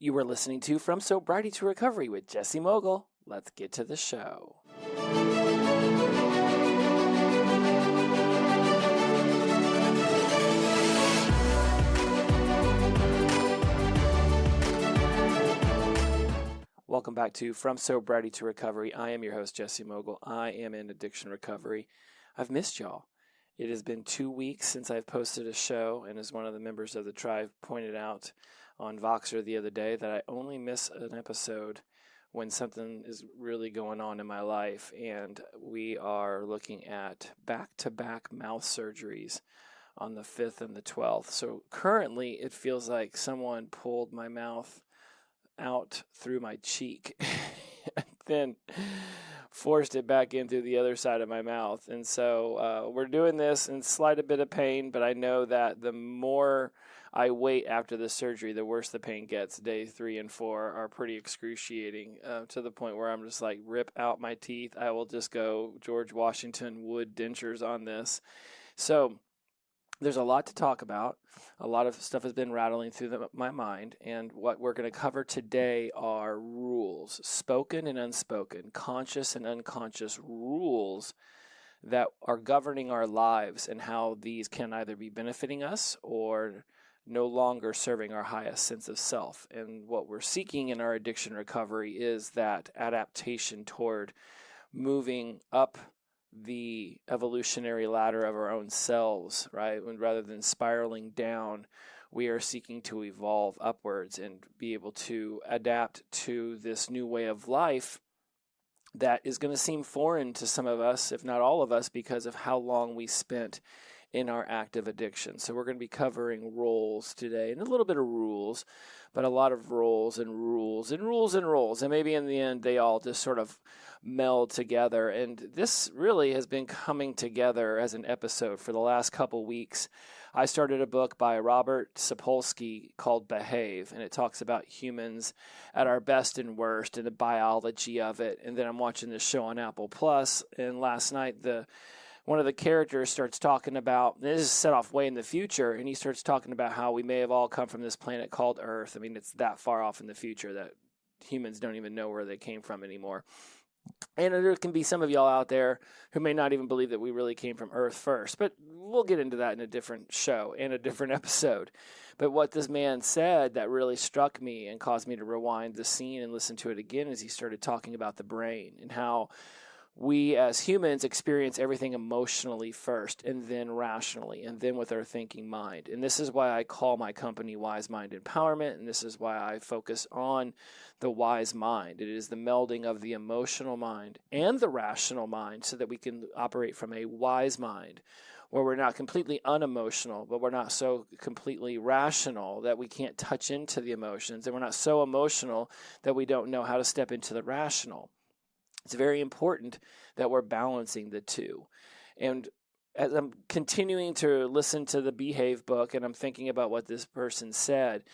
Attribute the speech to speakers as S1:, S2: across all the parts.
S1: You were listening to From Sobriety to Recovery with Jesse Mogul. Let's get to the show. Welcome back to From Sobriety to Recovery. I am your host, Jesse Mogul. I am in addiction recovery. I've missed y'all. It has been 2 weeks since I've posted a show, and as one of the members of the tribe pointed out on Voxer the other day, that I only miss an episode when something is really going on in my life, and we are looking at back-to-back mouth surgeries on the 5th and the 12th. So currently it feels like someone pulled my mouth out through my cheek and then forced it back in through the other side of my mouth. And so we're doing this in slight a bit of pain, but I know that the more I wait after the surgery, the worse the pain gets. Day 3 and 4 are pretty excruciating to the point where I'm just like, rip out my teeth. I will just go George Washington wood dentures on this. So there's a lot to talk about. A lot of stuff has been rattling through my mind, and what we're going to cover today are rules, spoken and unspoken, conscious and unconscious rules that are governing our lives and how these can either be benefiting us or no longer serving our highest sense of self. And what we're seeking in our addiction recovery is that adaptation toward moving up the evolutionary ladder of our own selves, right? And rather than spiraling down, we are seeking to evolve upwards and be able to adapt to this new way of life that is going to seem foreign to some of us, if not all of us, because of how long we spent in our active addiction. So we're going to be covering roles today and a little bit of rules, but a lot of roles and rules and rules and rules. And maybe in the end, they all just sort of meld together. And this really has been coming together as an episode for the last couple weeks. I started a book by Robert Sapolsky called Behave, and it talks about humans at our best and worst and the biology of it. And then I'm watching this show on Apple Plus, and last night one of the characters starts talking about, this is set off way in the future, and he starts talking about how we may have all come from this planet called Earth. I mean, it's that far off in the future that humans don't even know where they came from anymore. And there can be some of y'all out there who may not even believe that we really came from Earth first, but we'll get into that in a different show, in a different episode. But what this man said that really struck me and caused me to rewind the scene and listen to it again is he started talking about the brain and how we as humans experience everything emotionally first and then rationally and then with our thinking mind. And this is why I call my company Wise Mind Empowerment, and this is why I focus on the wise mind. It is the melding of the emotional mind and the rational mind so that we can operate from a wise mind where we're not completely unemotional, but we're not so completely rational that we can't touch into the emotions, and we're not so emotional that we don't know how to step into the rational. It's very important that we're balancing the two. And as I'm continuing to listen to the Behave book and I'm thinking about what this person said,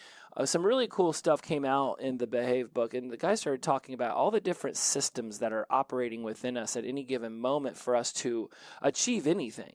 S1: some really cool stuff came out in the Behave book. And the guy started talking about all the different systems that are operating within us at any given moment for us to achieve anything.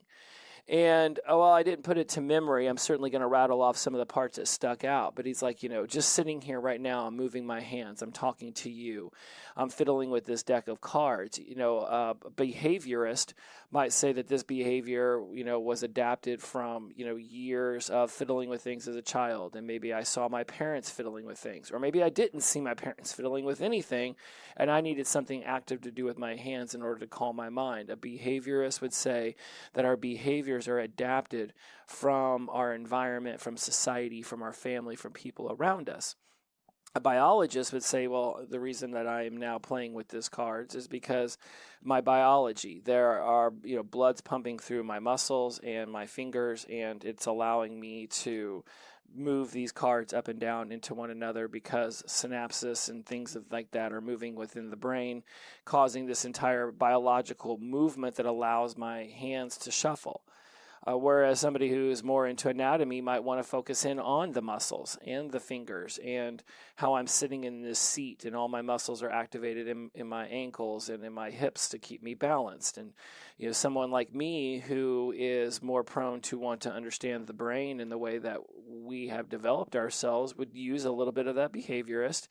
S1: And while I didn't put it to memory, I'm certainly going to rattle off some of the parts that stuck out. But he's like, just sitting here right now, I'm moving my hands, I'm talking to you, I'm fiddling with this deck of cards. A behaviorist might say that this behavior, was adapted from, years of fiddling with things as a child. And maybe I saw my parents fiddling with things, or maybe I didn't see my parents fiddling with anything, and I needed something active to do with my hands in order to calm my mind. A behaviorist would say that our behaviors are adapted from our environment, from society, from our family, from people around us. A biologist would say, well, the reason that I am now playing with these cards is because my biology, there are, blood's pumping through my muscles and my fingers, and it's allowing me to move these cards up and down into one another because synapses and things like that are moving within the brain, causing this entire biological movement that allows my hands to shuffle. Whereas somebody who's more into anatomy might want to focus in on the muscles and the fingers and how I'm sitting in this seat and all my muscles are activated in my ankles and in my hips to keep me balanced. And someone like me who is more prone to want to understand the brain and the way that we have developed ourselves would use a little bit of that behaviorist,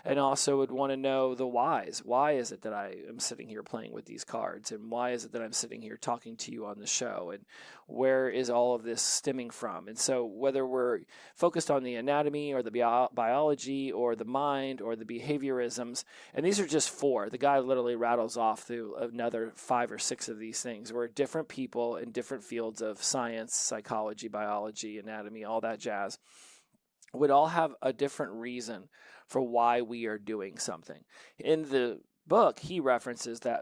S1: and also would want to know the whys. Why is it that I am sitting here playing with these cards? And why is it that I'm sitting here talking to you on the show? And where is all of this stemming from? And so whether we're focused on the anatomy or the biology or the mind or the behaviorisms, and these are just 4. The guy literally rattles off through another 5 or 6 of these things where different people in different fields of science, psychology, biology, anatomy, all that jazz, would all have a different reason for why we are doing something. In the book, he references that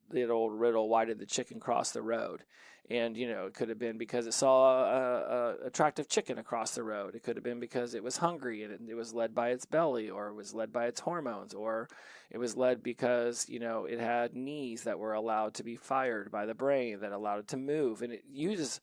S1: the old riddle, why did the chicken cross the road? And, it could have been because it saw a attractive chicken across the road. It could have been because it was hungry and it was led by its belly, or it was led by its hormones, or it was led because, it had knees that were allowed to be fired by the brain that allowed it to move. And it uses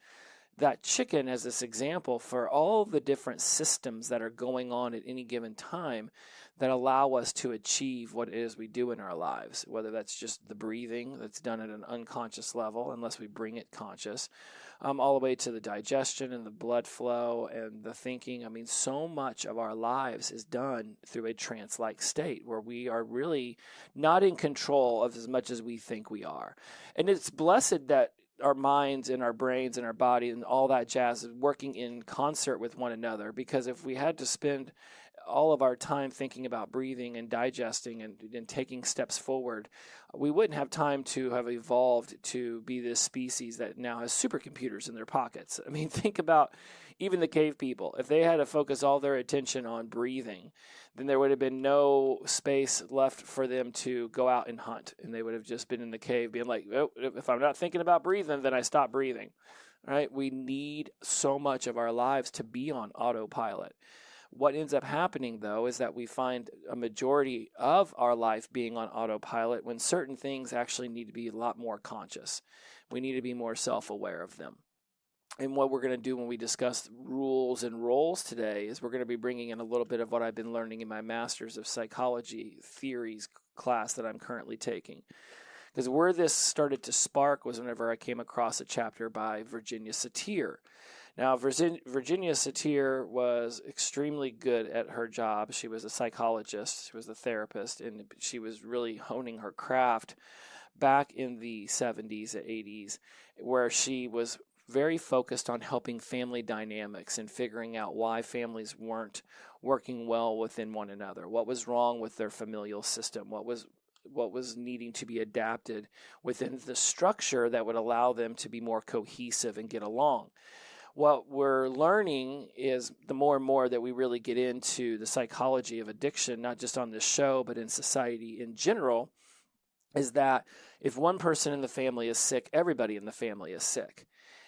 S1: that chicken as this example for all the different systems that are going on at any given time that allow us to achieve what it is we do in our lives, whether that's just the breathing that's done at an unconscious level, unless we bring it conscious, all the way to the digestion and the blood flow and the thinking. I mean, so much of our lives is done through a trance-like state where we are really not in control of as much as we think we are. And it's blessed that our minds and our brains and our body and all that jazz is working in concert with one another, because if we had to spend all of our time thinking about breathing and digesting and taking steps forward, we wouldn't have time to have evolved to be this species that now has supercomputers in their pockets. I mean, think about even the cave people. If they had to focus all their attention on breathing, then there would have been no space left for them to go out and hunt. And they would have just been in the cave being like, oh, if I'm not thinking about breathing, then I stop breathing. Right? We need so much of our lives to be on autopilot. What ends up happening, though, is that we find a majority of our life being on autopilot when certain things actually need to be a lot more conscious. We need to be more self-aware of them. And what we're going to do when we discuss rules and roles today is we're going to be bringing in a little bit of what I've been learning in my Master's of Psychology Theories class that I'm currently taking. Because where this started to spark was whenever I came across a chapter by Virginia Satir. Now, Virginia Satir was extremely good at her job. She was a psychologist, she was a therapist, and she was really honing her craft back in the 70s and 80s, where she was very focused on helping family dynamics and figuring out why families weren't working well within one another, what was wrong with their familial system, what was needing to be adapted within the structure that would allow them to be more cohesive and get along. What we're learning is the more and more that we really get into the psychology of addiction, not just on this show, but in society in general, is that if one person in the family is sick, everybody in the family is sick.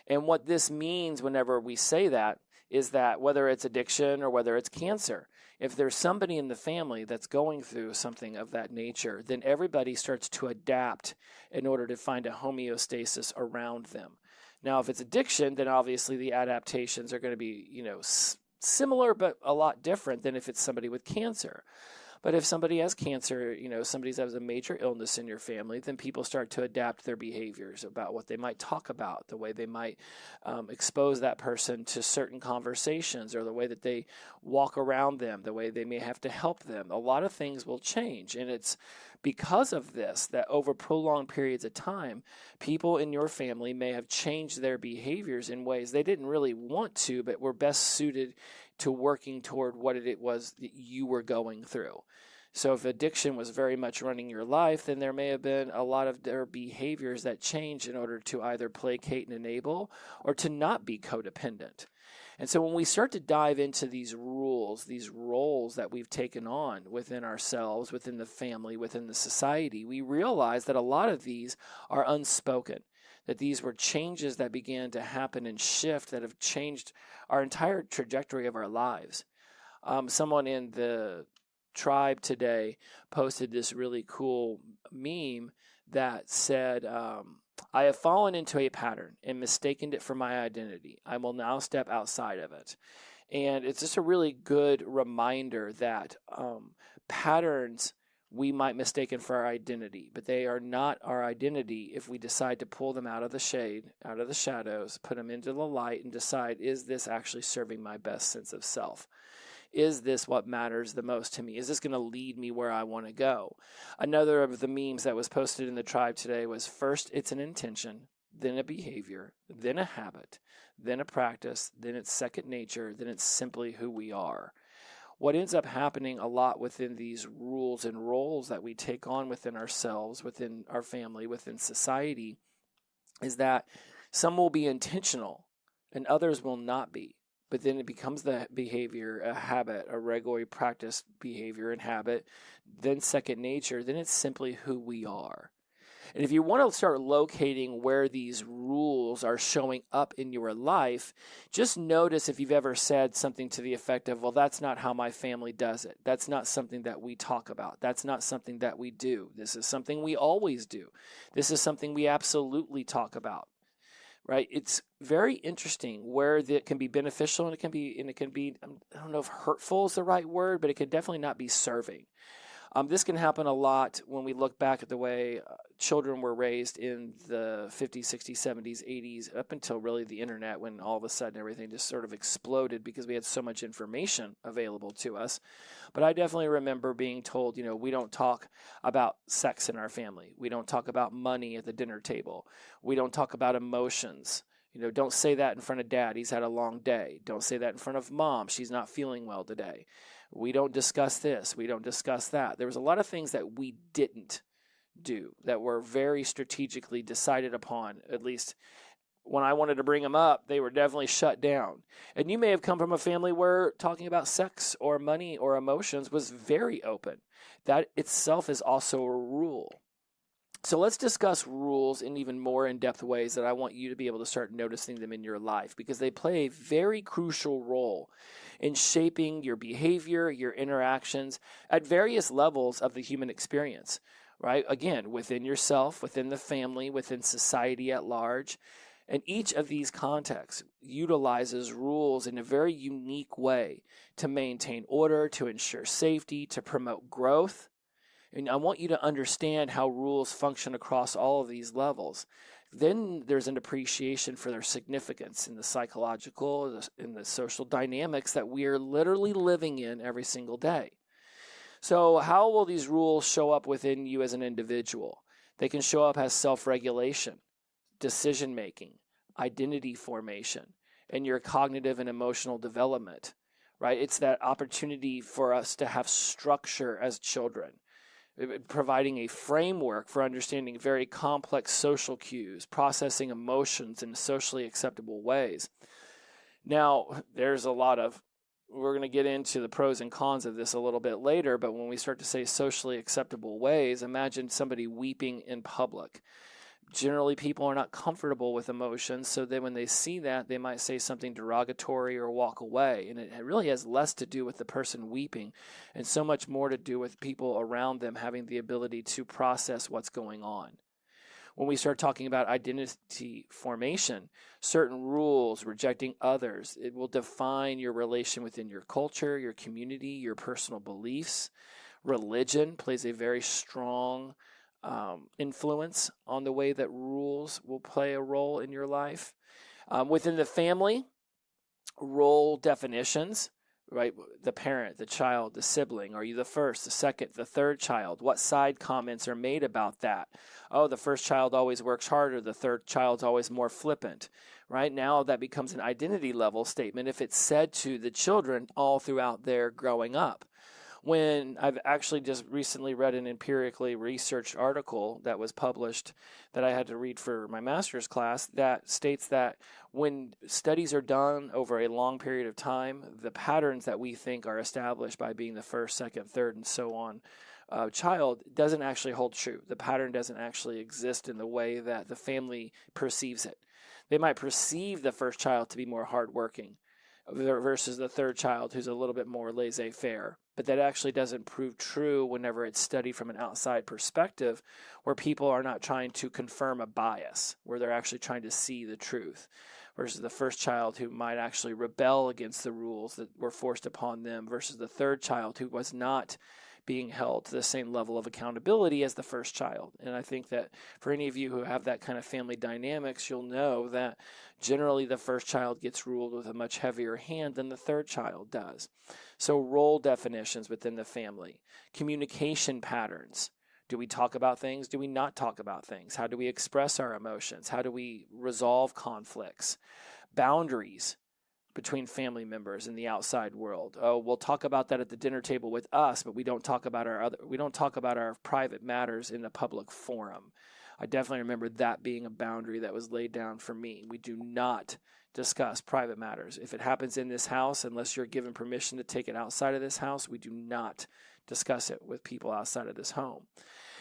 S1: And what this means whenever we say that is that whether it's addiction or whether it's cancer, if there's somebody in the family that's going through something of that nature, then everybody starts to adapt in order to find a homeostasis around them. Now, if it's addiction, then obviously the adaptations are going to be, similar, but a lot different than if it's somebody with cancer. But if somebody has cancer, somebody has a major illness in your family, then people start to adapt their behaviors about what they might talk about, the way they might expose that person to certain conversations, or the way that they walk around them, the way they may have to help them. A lot of things will change, and it's because of this that over prolonged periods of time, people in your family may have changed their behaviors in ways they didn't really want to, but were best suited to working toward what it was that you were going through. So if addiction was very much running your life, then there may have been a lot of their behaviors that changed in order to either placate and enable or to not be codependent. And so when we start to dive into these rules, these roles that we've taken on within ourselves, within the family, within the society, we realize that a lot of these are unspoken, that these were changes that began to happen and shift that have changed our entire trajectory of our lives. Someone in the tribe today posted this really cool meme that said, I have fallen into a pattern and mistaken it for my identity. I will now step outside of it. And it's just a really good reminder that patterns we might mistaken for our identity, but they are not our identity if we decide to pull them out of the shade, out of the shadows, put them into the light and decide, is this actually serving my best sense of self? Is this what matters the most to me? Is this going to lead me where I want to go? Another of the memes that was posted in the tribe today was, first it's an intention, then a behavior, then a habit, then a practice, then it's second nature, then it's simply who we are. What ends up happening a lot within these rules and roles that we take on within ourselves, within our family, within society, is that some will be intentional and others will not be. But then it becomes the behavior, a habit, a regularly practiced behavior and habit, then second nature, then it's simply who we are. And if you want to start locating where these rules are showing up in your life, just notice if you've ever said something to the effect of, well, that's not how my family does it. That's not something that we talk about. That's not something that we do. This is something we always do. This is something we absolutely talk about. Right? It's very interesting where that can be beneficial and it can be, I don't know if hurtful is the right word, but it could definitely not be serving. This can happen a lot when we look back at the way children were raised in the 50s, 60s, 70s, 80s, up until really the internet, when all of a sudden everything just sort of exploded because we had so much information available to us. But I definitely remember being told, we don't talk about sex in our family. We don't talk about money at the dinner table. We don't talk about emotions. Don't say that in front of dad. He's had a long day. Don't say that in front of mom. She's not feeling well today. We don't discuss this. We don't discuss that. There was a lot of things that we didn't do that were very strategically decided upon. At least when I wanted to bring them up, they were definitely shut down. And you may have come from a family where talking about sex or money or emotions was very open. That itself is also a rule. So let's discuss rules in even more in-depth ways that I want you to be able to start noticing them in your life, because they play a very crucial role in shaping your behavior, your interactions at various levels of the human experience, right? Again, within yourself, within the family, within society at large. And each of these contexts utilizes rules in a very unique way to maintain order, to ensure safety, to promote growth. And I want you to understand how rules function across all of these levels. Then there's an appreciation for their significance in the psychological, in the social dynamics that we are literally living in every single day. So how will these rules show up within you as an individual? They can show up as self-regulation, decision-making, identity formation, and your cognitive and emotional development, right? It's that opportunity for us to have structure as children, providing a framework for understanding very complex social cues, processing emotions in socially acceptable ways. Now, there's we're going to get into the pros and cons of this a little bit later, but when we start to say socially acceptable ways, imagine somebody weeping in public. Generally, people are not comfortable with emotions, so then when they see that, they might say something derogatory or walk away. And it really has less to do with the person weeping and so much more to do with people around them having the ability to process what's going on. When we start talking about identity formation, certain rules, rejecting others, it will define your relation within your culture, your community, your personal beliefs. Religion plays a very strong influence on the way that rules will play a role in your life. Within the family, role definitions, right? The parent, the child, the sibling. Are you the first, the second, the third child? What side comments are made about that? Oh, the first child always works harder. The third child's always more flippant, right? Now that becomes an identity level statement if it's said to the children all throughout their growing up. When I've actually just recently read an empirically researched article that was published that I had to read for my master's class that states that when studies are done over a long period of time, the patterns that we think are established by being the first, second, third, and so on child doesn't actually hold true. The pattern doesn't actually exist in the way that the family perceives it. They might perceive the first child to be more hardworking versus the third child who's a little bit more laissez-faire. but that actually doesn't prove true whenever it's studied from an outside perspective, where people are not trying to confirm a bias, where they're actually trying to see the truth, versus the first child who might actually rebel against the rules that were forced upon them, versus the third child who was not being held to the same level of accountability as the first child. And I think that for any of you who have that kind of family dynamics, you'll know that generally the first child gets ruled with a much heavier hand than the third child does. So role definitions within the family, communication patterns. Do we talk about things? Do we not talk about things? How do we express our emotions? How do we resolve conflicts? Boundaries between family members and the outside world. Oh, we'll talk about that at the dinner table with us, but we don't talk about our private matters in the public forum. I definitely remember that being a boundary that was laid down for me. We do not discuss private matters. If it happens in this house, unless you're given permission to take it outside of this house, we do not discuss it with people outside of this home.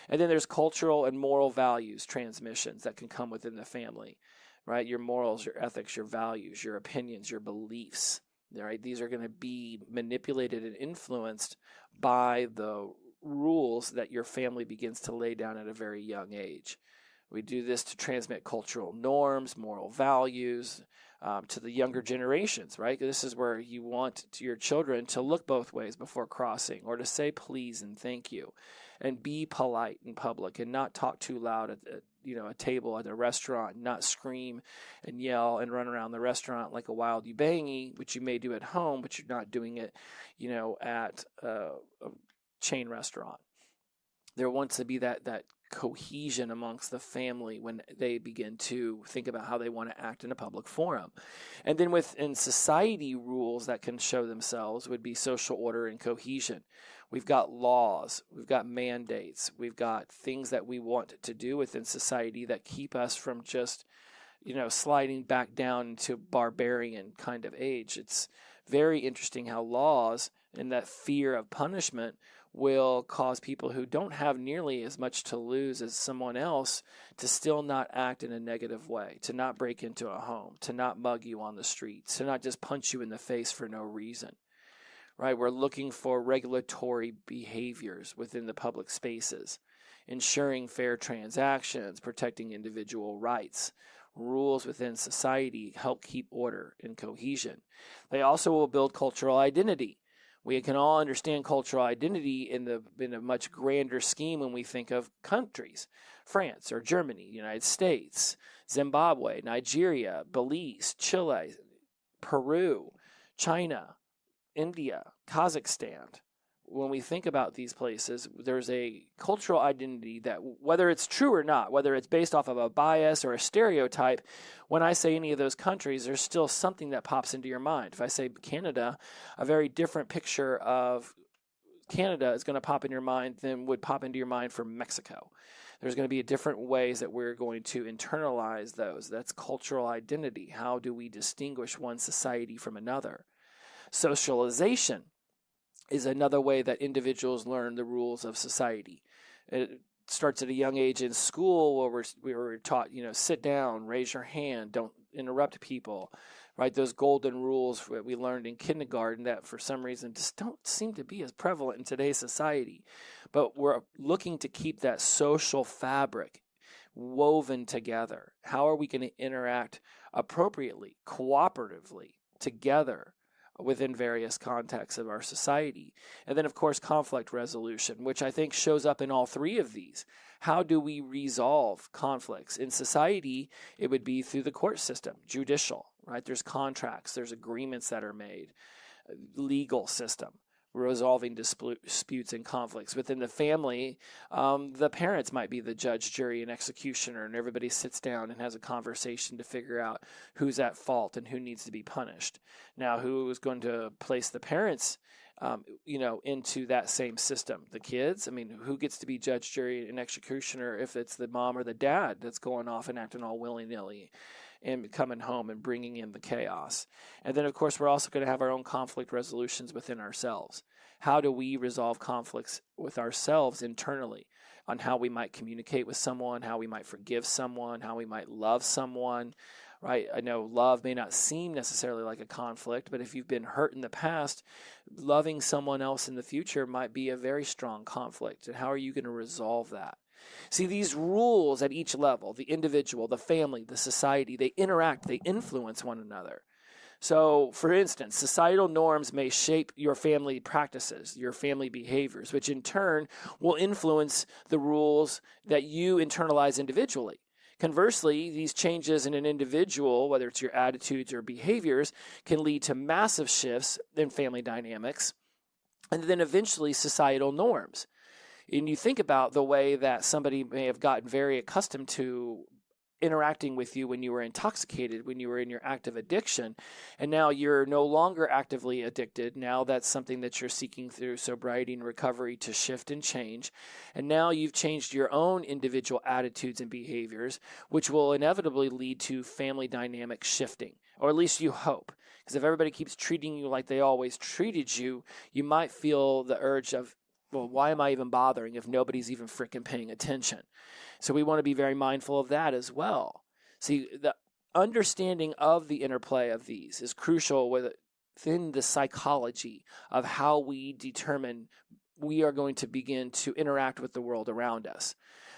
S1: And then there's cultural and moral values transmissions that can come within the family. Right? Your morals, your ethics, your values, your opinions, your beliefs. Right? These are going to be manipulated and influenced by the rules that your family begins to lay down at a very young age. We do this to transmit cultural norms, moral values to the younger generations, right? This is where you want your children to look both ways before crossing, or to say please and thank you, and be polite in public, and not talk too loud at a table at a restaurant, not scream and yell and run around the restaurant like a wild ubangi, which you may do at home, but you're not doing it, at a chain restaurant. There wants to be that cohesion amongst the family when they begin to think about how they want to act in a public forum. And then within society, rules that can show themselves would be social order and cohesion. We've got laws, we've got mandates, we've got things that we want to do within society that keep us from just, sliding back down into barbarian kind of age. It's very interesting how laws and that fear of punishment will cause people who don't have nearly as much to lose as someone else to still not act in a negative way, to not break into a home, to not mug you on the streets, to not just punch you in the face for no reason. Right? We're looking for regulatory behaviors within the public spaces, ensuring fair transactions, protecting individual rights. Rules within society help keep order and cohesion. They also will build cultural identity. We can all understand cultural identity in a much grander scheme when we think of countries. France or Germany, United States, Zimbabwe, Nigeria, Belize, Chile, Peru, China, India, Kazakhstan. When we think about these places, there's a cultural identity that, whether it's true or not, whether it's based off of a bias or a stereotype, when I say any of those countries, there's still something that pops into your mind. If I say Canada, a very different picture of Canada is going to pop in your mind than would pop into your mind for Mexico. There's going to be different ways that we're going to internalize those. That's cultural identity. How do we distinguish one society from another? Socialization is another way that individuals learn the rules of society. It starts at a young age in school where we were taught, sit down, raise your hand, don't interrupt people, right? Those golden rules that we learned in kindergarten that for some reason just don't seem to be as prevalent in today's society. But we're looking to keep that social fabric woven together. How are we going to interact appropriately, cooperatively, together within various contexts of our society? And then, of course, conflict resolution, which I think shows up in all three of these. How do we resolve conflicts? In society, it would be through the court system, judicial, right? There's contracts, there's agreements that are made, legal system, resolving disputes and conflicts. Within the family, the parents might be the judge, jury, and executioner, and everybody sits down and has a conversation to figure out who's at fault and who needs to be punished. Now, who is going to place the parents, into that same system? The kids? Who gets to be judge, jury, and executioner if it's the mom or the dad that's going off and acting all willy-nilly and coming home and bringing in the chaos? And then, of course, we're also going to have our own conflict resolutions within ourselves. How do we resolve conflicts with ourselves internally on how we might communicate with someone, how we might forgive someone, how we might love someone, right? I know love may not seem necessarily like a conflict, but if you've been hurt in the past, loving someone else in the future might be a very strong conflict. And how are you going to resolve that? See, these rules at each level, the individual, the family, the society, they interact, they influence one another. So, for instance, societal norms may shape your family practices, your family behaviors, which in turn will influence the rules that you internalize individually. Conversely, these changes in an individual, whether it's your attitudes or behaviors, can lead to massive shifts in family dynamics and then eventually societal norms. And you think about the way that somebody may have gotten very accustomed to interacting with you when you were intoxicated, when you were in your active addiction, and now you're no longer actively addicted. Now that's something that you're seeking through sobriety and recovery to shift and change. And now you've changed your own individual attitudes and behaviors, which will inevitably lead to family dynamic shifting, or at least you hope. Because if everybody keeps treating you like they always treated you, you might feel the urge of, well, why am I even bothering if nobody's even freaking paying attention? So we want to be very mindful of that as well. See, the understanding of the interplay of these is crucial within the psychology of how we determine we are going to begin to interact with the world around us.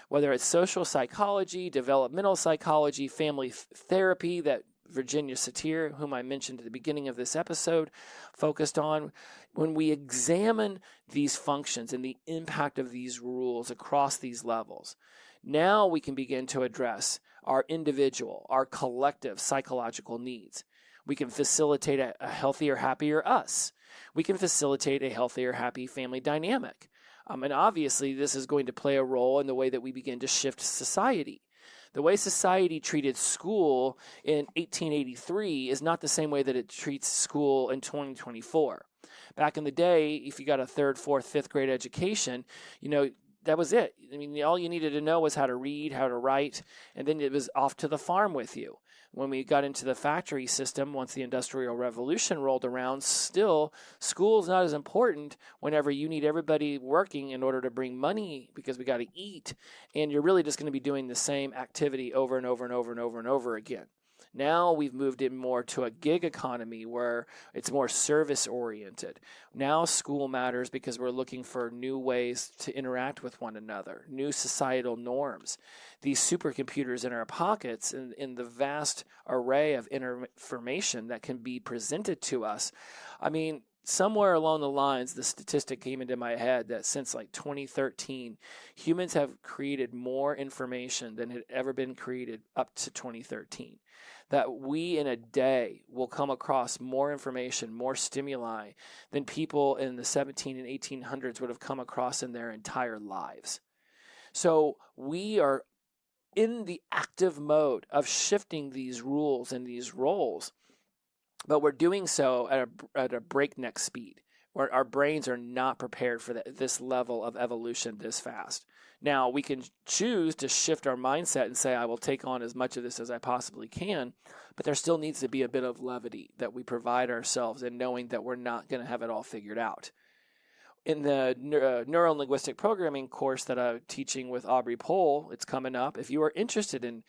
S1: Whether it's social psychology, developmental psychology, family therapy that Virginia Satir, whom I mentioned at the beginning of this episode, focused on. When we examine these functions and the impact of these rules across these levels, now we can begin to address our individual, our collective psychological needs. We can facilitate a healthier, happier us. We can facilitate a healthier, happy family dynamic. And obviously, this is going to play a role in the way that we begin to shift society. The way society treated school in 1883 is not the same way that it treats school in 2024. Back in the day, if you got a 3rd, 4th, 5th grade education, that was it. I mean, all you needed to know was how to read, how to write, and then it was off to the farm with you. When we got into the factory system, once the Industrial Revolution rolled around, still, school's not as important whenever you need everybody working in order to bring money because we got to eat, and you're really just going to be doing the same activity over and over and over and over and over again. Now we've moved in more to a gig economy where it's more service-oriented. Now school matters because we're looking for new ways to interact with one another, new societal norms. These supercomputers in our pockets and in the vast array of information that can be presented to us. I mean, somewhere along the lines, the statistic came into my head that since like 2013, humans have created more information than had ever been created up to 2013. That we in a day will come across more information, more stimuli than people in the 17 and 1800s would have come across in their entire lives. So we are in the active mode of shifting these rules and these roles, but we're doing so at a breakneck speed, where our brains are not prepared for this level of evolution this fast. Now, we can choose to shift our mindset and say, I will take on as much of this as I possibly can, but there still needs to be a bit of levity that we provide ourselves in knowing that we're not going to have it all figured out. In the neuro-linguistic programming course that I'm teaching with Aubrey Pohl, it's coming up. If you are interested in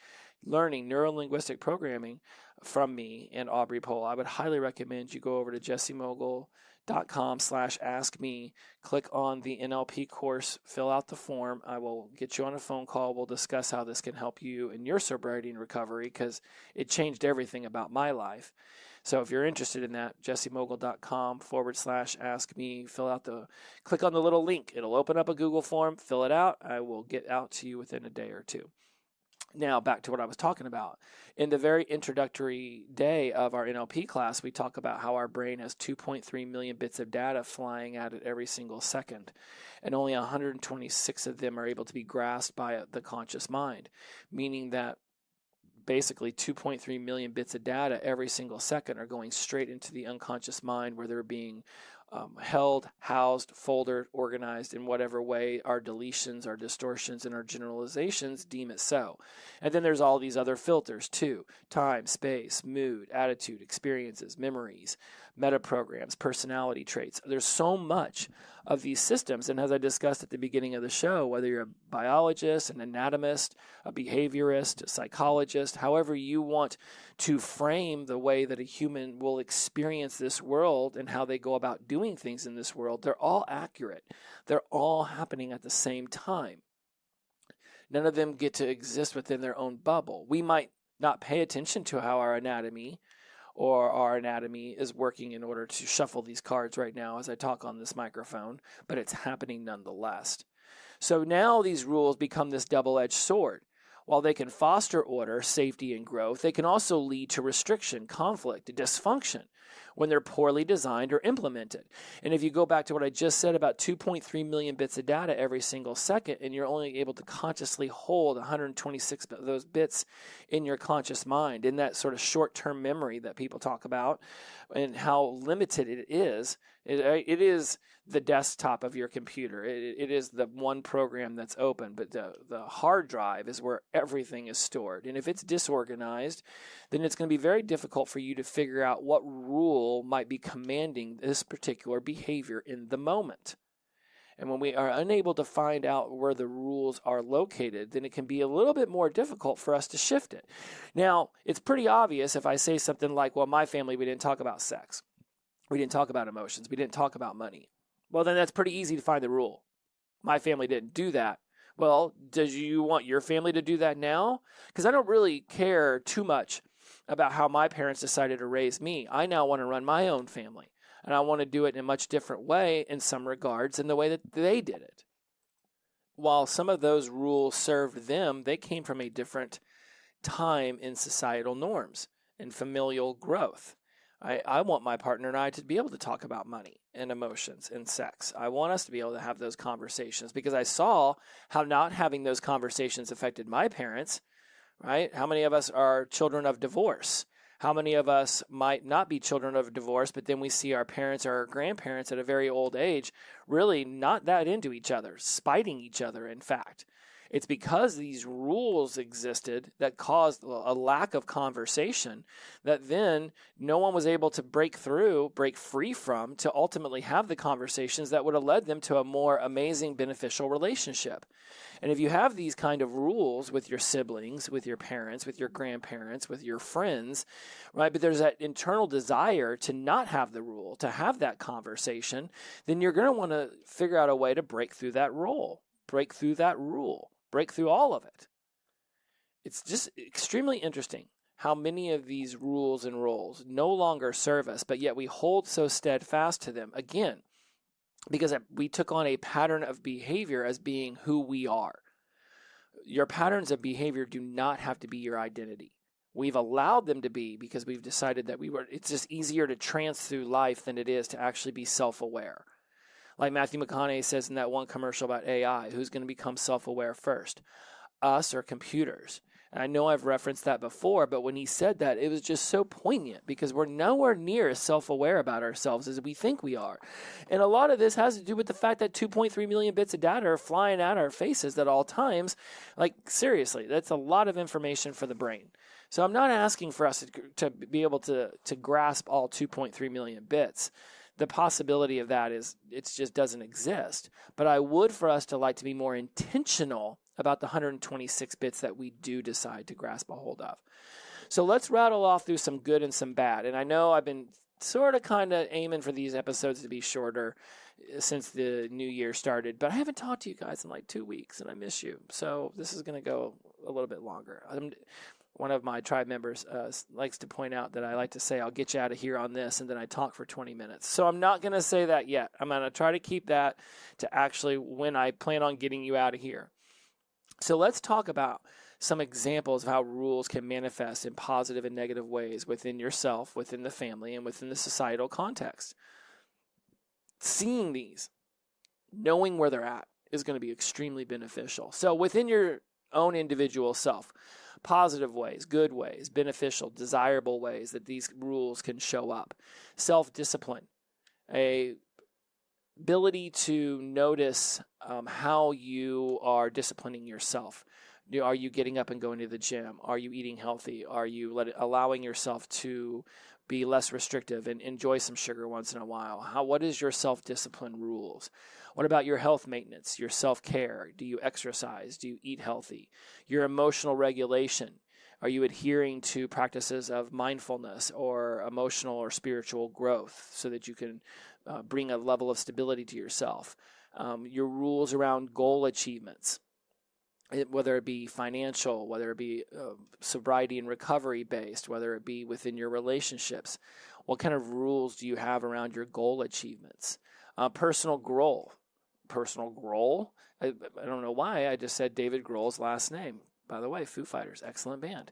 S1: learning neuro-linguistic programming from me and Aubrey Pohl, I would highly recommend you go over to jessemogul.com/askme, click on the NLP course, fill out the form. I will get you on a phone call. We'll discuss how this can help you in your sobriety and recovery because it changed everything about my life. So if you're interested in that, jessemogul.com/askme, click on the little link. It'll open up a Google form, fill it out. I will get out to you within a day or two. Now, back to what I was talking about. In the very introductory day of our NLP class, we talk about how our brain has 2.3 million bits of data flying at it every single second, and only 126 of them are able to be grasped by the conscious mind, meaning that basically 2.3 million bits of data every single second are going straight into the unconscious mind where they're being held, housed, folded, organized in whatever way our deletions, our distortions, and our generalizations deem it so. And then there's all these other filters too: time, space, mood, attitude, experiences, memories, meta programs, personality traits. There's so much of these systems. And as I discussed at the beginning of the show, whether you're a biologist, an anatomist, a behaviorist, a psychologist, however you want to frame the way that a human will experience this world and how they go about doing things in this world, they're all accurate. They're all happening at the same time. None of them get to exist within their own bubble. We might not pay attention to how our anatomy is working in order to shuffle these cards right now as I talk on this microphone, but it's happening nonetheless. So now these rules become this double-edged sword. While they can foster order, safety, and growth, they can also lead to restriction, conflict, dysfunction when they're poorly designed or implemented. And if you go back to what I just said about 2.3 million bits of data every single second, and you're only able to consciously hold 126 of those bits in your conscious mind, in that sort of short-term memory that people talk about, and how limited it is the desktop of your computer. It is the one program that's open, but the hard drive is where everything is stored. And if it's disorganized, then it's going to be very difficult for you to figure out what rule might be commanding this particular behavior in the moment. And when we are unable to find out where the rules are located, then it can be a little bit more difficult for us to shift it. Now, it's pretty obvious if I say something like, well, my family, we didn't talk about sex. We didn't talk about emotions. We didn't talk about money. Well, then that's pretty easy to find the rule. My family didn't do that. Well, do you want your family to do that now? Because I don't really care too much about how my parents decided to raise me. I now want to run my own family. And I want to do it in a much different way in some regards than the way that they did it. While some of those rules served them, they came from a different time in societal norms and familial growth. I want my partner and I to be able to talk about money and emotions and sex. I want us to be able to have those conversations because I saw how not having those conversations affected my parents, right? How many of us are children of divorce? How many of us might not be children of divorce, but then we see our parents or our grandparents at a very old age really not that into each other, spiting each other, in fact. It's because these rules existed that caused a lack of conversation that then no one was able to break free from, to ultimately have the conversations that would have led them to a more amazing, beneficial relationship. And if you have these kind of rules with your siblings, with your parents, with your grandparents, with your friends, right, but there's that internal desire to not have the rule, to have that conversation, then you're going to want to figure out a way to break through that rule, break through all of it. It's just extremely interesting how many of these rules and roles no longer serve us, but yet we hold so steadfast to them. Again, because we took on a pattern of behavior as being who we are. Your patterns of behavior do not have to be your identity. We've allowed them to be because we've decided that it's just easier to trance through life than it is to actually be self-aware. Like Matthew McConaughey says in that one commercial about AI, who's going to become self-aware first? Us or computers? And I know I've referenced that before, but when he said that, it was just so poignant because we're nowhere near as self-aware about ourselves as we think we are. And a lot of this has to do with the fact that 2.3 million bits of data are flying at our faces at all times. Like, seriously, that's a lot of information for the brain. So I'm not asking for us to be able to grasp all 2.3 million bits. The possibility of that it just doesn't exist. But I would for us to like to be more intentional about the 126 bits that we do decide to grasp a hold of. So let's rattle off through some good and some bad. And I know I've been sort of kind of aiming for these episodes to be shorter since the new year started, but I haven't talked to you guys in like 2 weeks and I miss you. So this is going to go a little bit longer. One of my tribe members likes to point out that I like to say, I'll get you out of here on this, and then I talk for 20 minutes. So I'm not going to say that yet. I'm going to try to keep that to actually when I plan on getting you out of here. So let's talk about some examples of how rules can manifest in positive and negative ways within yourself, within the family, and within the societal context. Seeing these, knowing where they're at, is going to be extremely beneficial. So within your own individual self, positive ways, good ways, beneficial, desirable ways that these rules can show up. Self-discipline, a ability to notice how you are disciplining yourself. Are you getting up and going to the gym? Are you eating healthy? Are you allowing yourself to be less restrictive and enjoy some sugar once in a while? What is your self-discipline rules? What about your health maintenance, your self-care? Do you exercise? Do you eat healthy? Your emotional regulation. Are you adhering to practices of mindfulness or emotional or spiritual growth so that you can bring a level of stability to yourself? Your rules around goal achievements, whether it be financial, whether it be sobriety and recovery based, whether it be within your relationships. What kind of rules do you have around your goal achievements? Personal growth. Personal Grohl. I don't know why I just said David Grohl's last name. By the way, Foo Fighters, excellent band.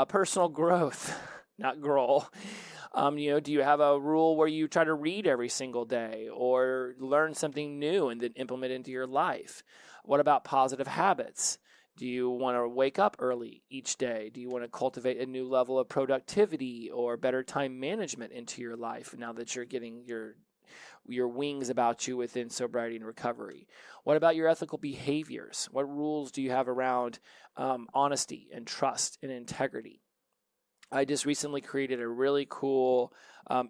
S1: Personal growth, not Grohl. Do you have a rule where you try to read every single day or learn something new and then implement it into your life? What about positive habits? Do you want to wake up early each day? Do you want to cultivate a new level of productivity or better time management into your life now that you're getting your wings about you within sobriety and recovery? What about your ethical behaviors? What rules do you have around honesty and trust and integrity? I just recently created a really cool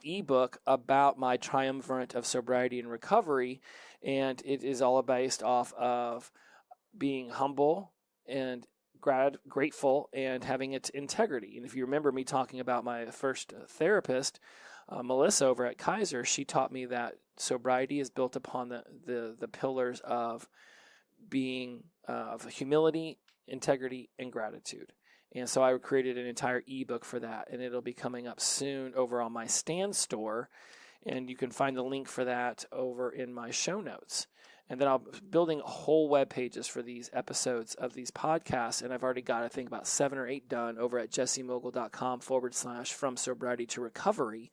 S1: ebook about my triumvirate of sobriety and recovery, and it is all based off of being humble and grateful and having its integrity. And if you remember me talking about my first therapist, Melissa over at Kaiser, she taught me that sobriety is built upon the pillars of being of humility, integrity, and gratitude. And so I created an entire ebook for that, and it'll be coming up soon over on my Stand store, and you can find the link for that over in my show notes. And then I'm building whole web pages for these episodes of these podcasts, and I've already got, I think, about 7 or 8 done over at jessemogul.com/from sobriety to recovery,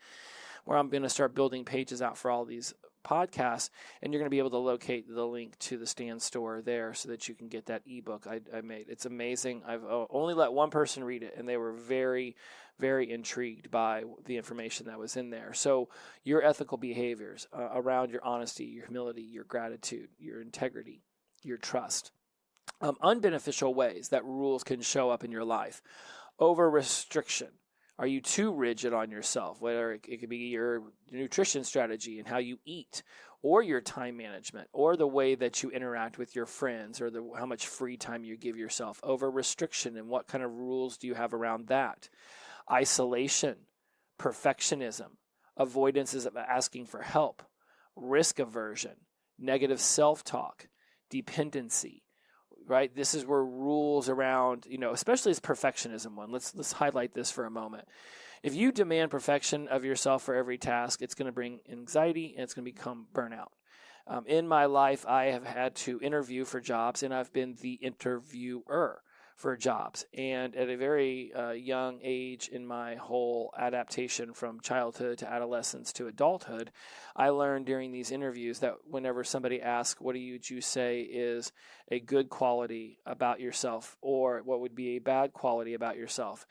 S1: where I'm going to start building pages out for all these podcasts, and you're going to be able to locate the link to the Stand store there so that you can get that ebook I made. It's amazing. I've only let one person read it, and they were very, very intrigued by the information that was in there. So your ethical behaviors around your honesty, your humility, your gratitude, your integrity, your trust. Unbeneficial ways that rules can show up in your life. Over restriction. Are you too rigid on yourself? Whether it could be your nutrition strategy and how you eat, or your time management, or the way that you interact with your friends, or how much free time you give yourself. Over restriction, and what kind of rules do you have around that? Isolation, perfectionism, avoidances of asking for help, risk aversion, negative self-talk, dependency. Right? This is where rules around, especially this perfectionism one. Let's highlight this for a moment. If you demand perfection of yourself for every task, it's going to bring anxiety and it's going to become burnout. In my life, I have had to interview for jobs, and I've been the interviewer for jobs. And at a very young age in my whole adaptation from childhood to adolescence to adulthood, I learned during these interviews that whenever somebody asks, what do you say is a good quality about yourself, or what would be a bad quality about yourself?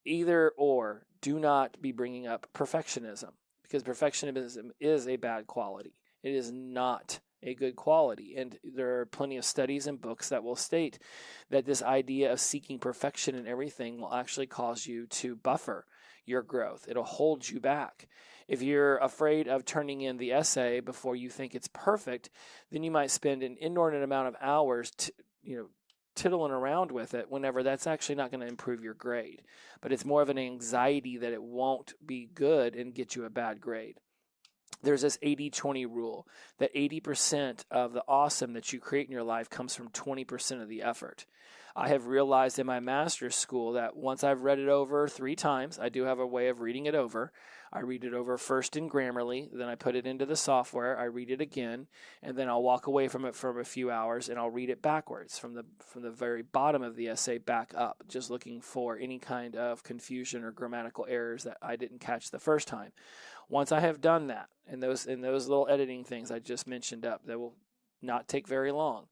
S1: Either or, do not be bringing up perfectionism, because perfectionism is a bad quality. It is not a good quality. And there are plenty of studies and books that will state that this idea of seeking perfection in everything will actually cause you to buffer your growth. It'll hold you back. If you're afraid of turning in the essay before you think it's perfect, then you might spend an inordinate amount of hours tiddling around with it, whenever that's actually not going to improve your grade. But it's more of an anxiety that it won't be good and get you a bad grade. There's this 80-20 rule, that 80% of the awesome that you create in your life comes from 20% of the effort. I have realized in my master's school that once I've read it over 3 times, I do have a way of reading it over. I read it over first in Grammarly, then I put it into the software, I read it again, and then I'll walk away from it for a few hours and I'll read it backwards from the very bottom of the essay back up, just looking for any kind of confusion or grammatical errors that I didn't catch the first time. Once I have done that, and those little editing things I just mentioned up, that will not take very long.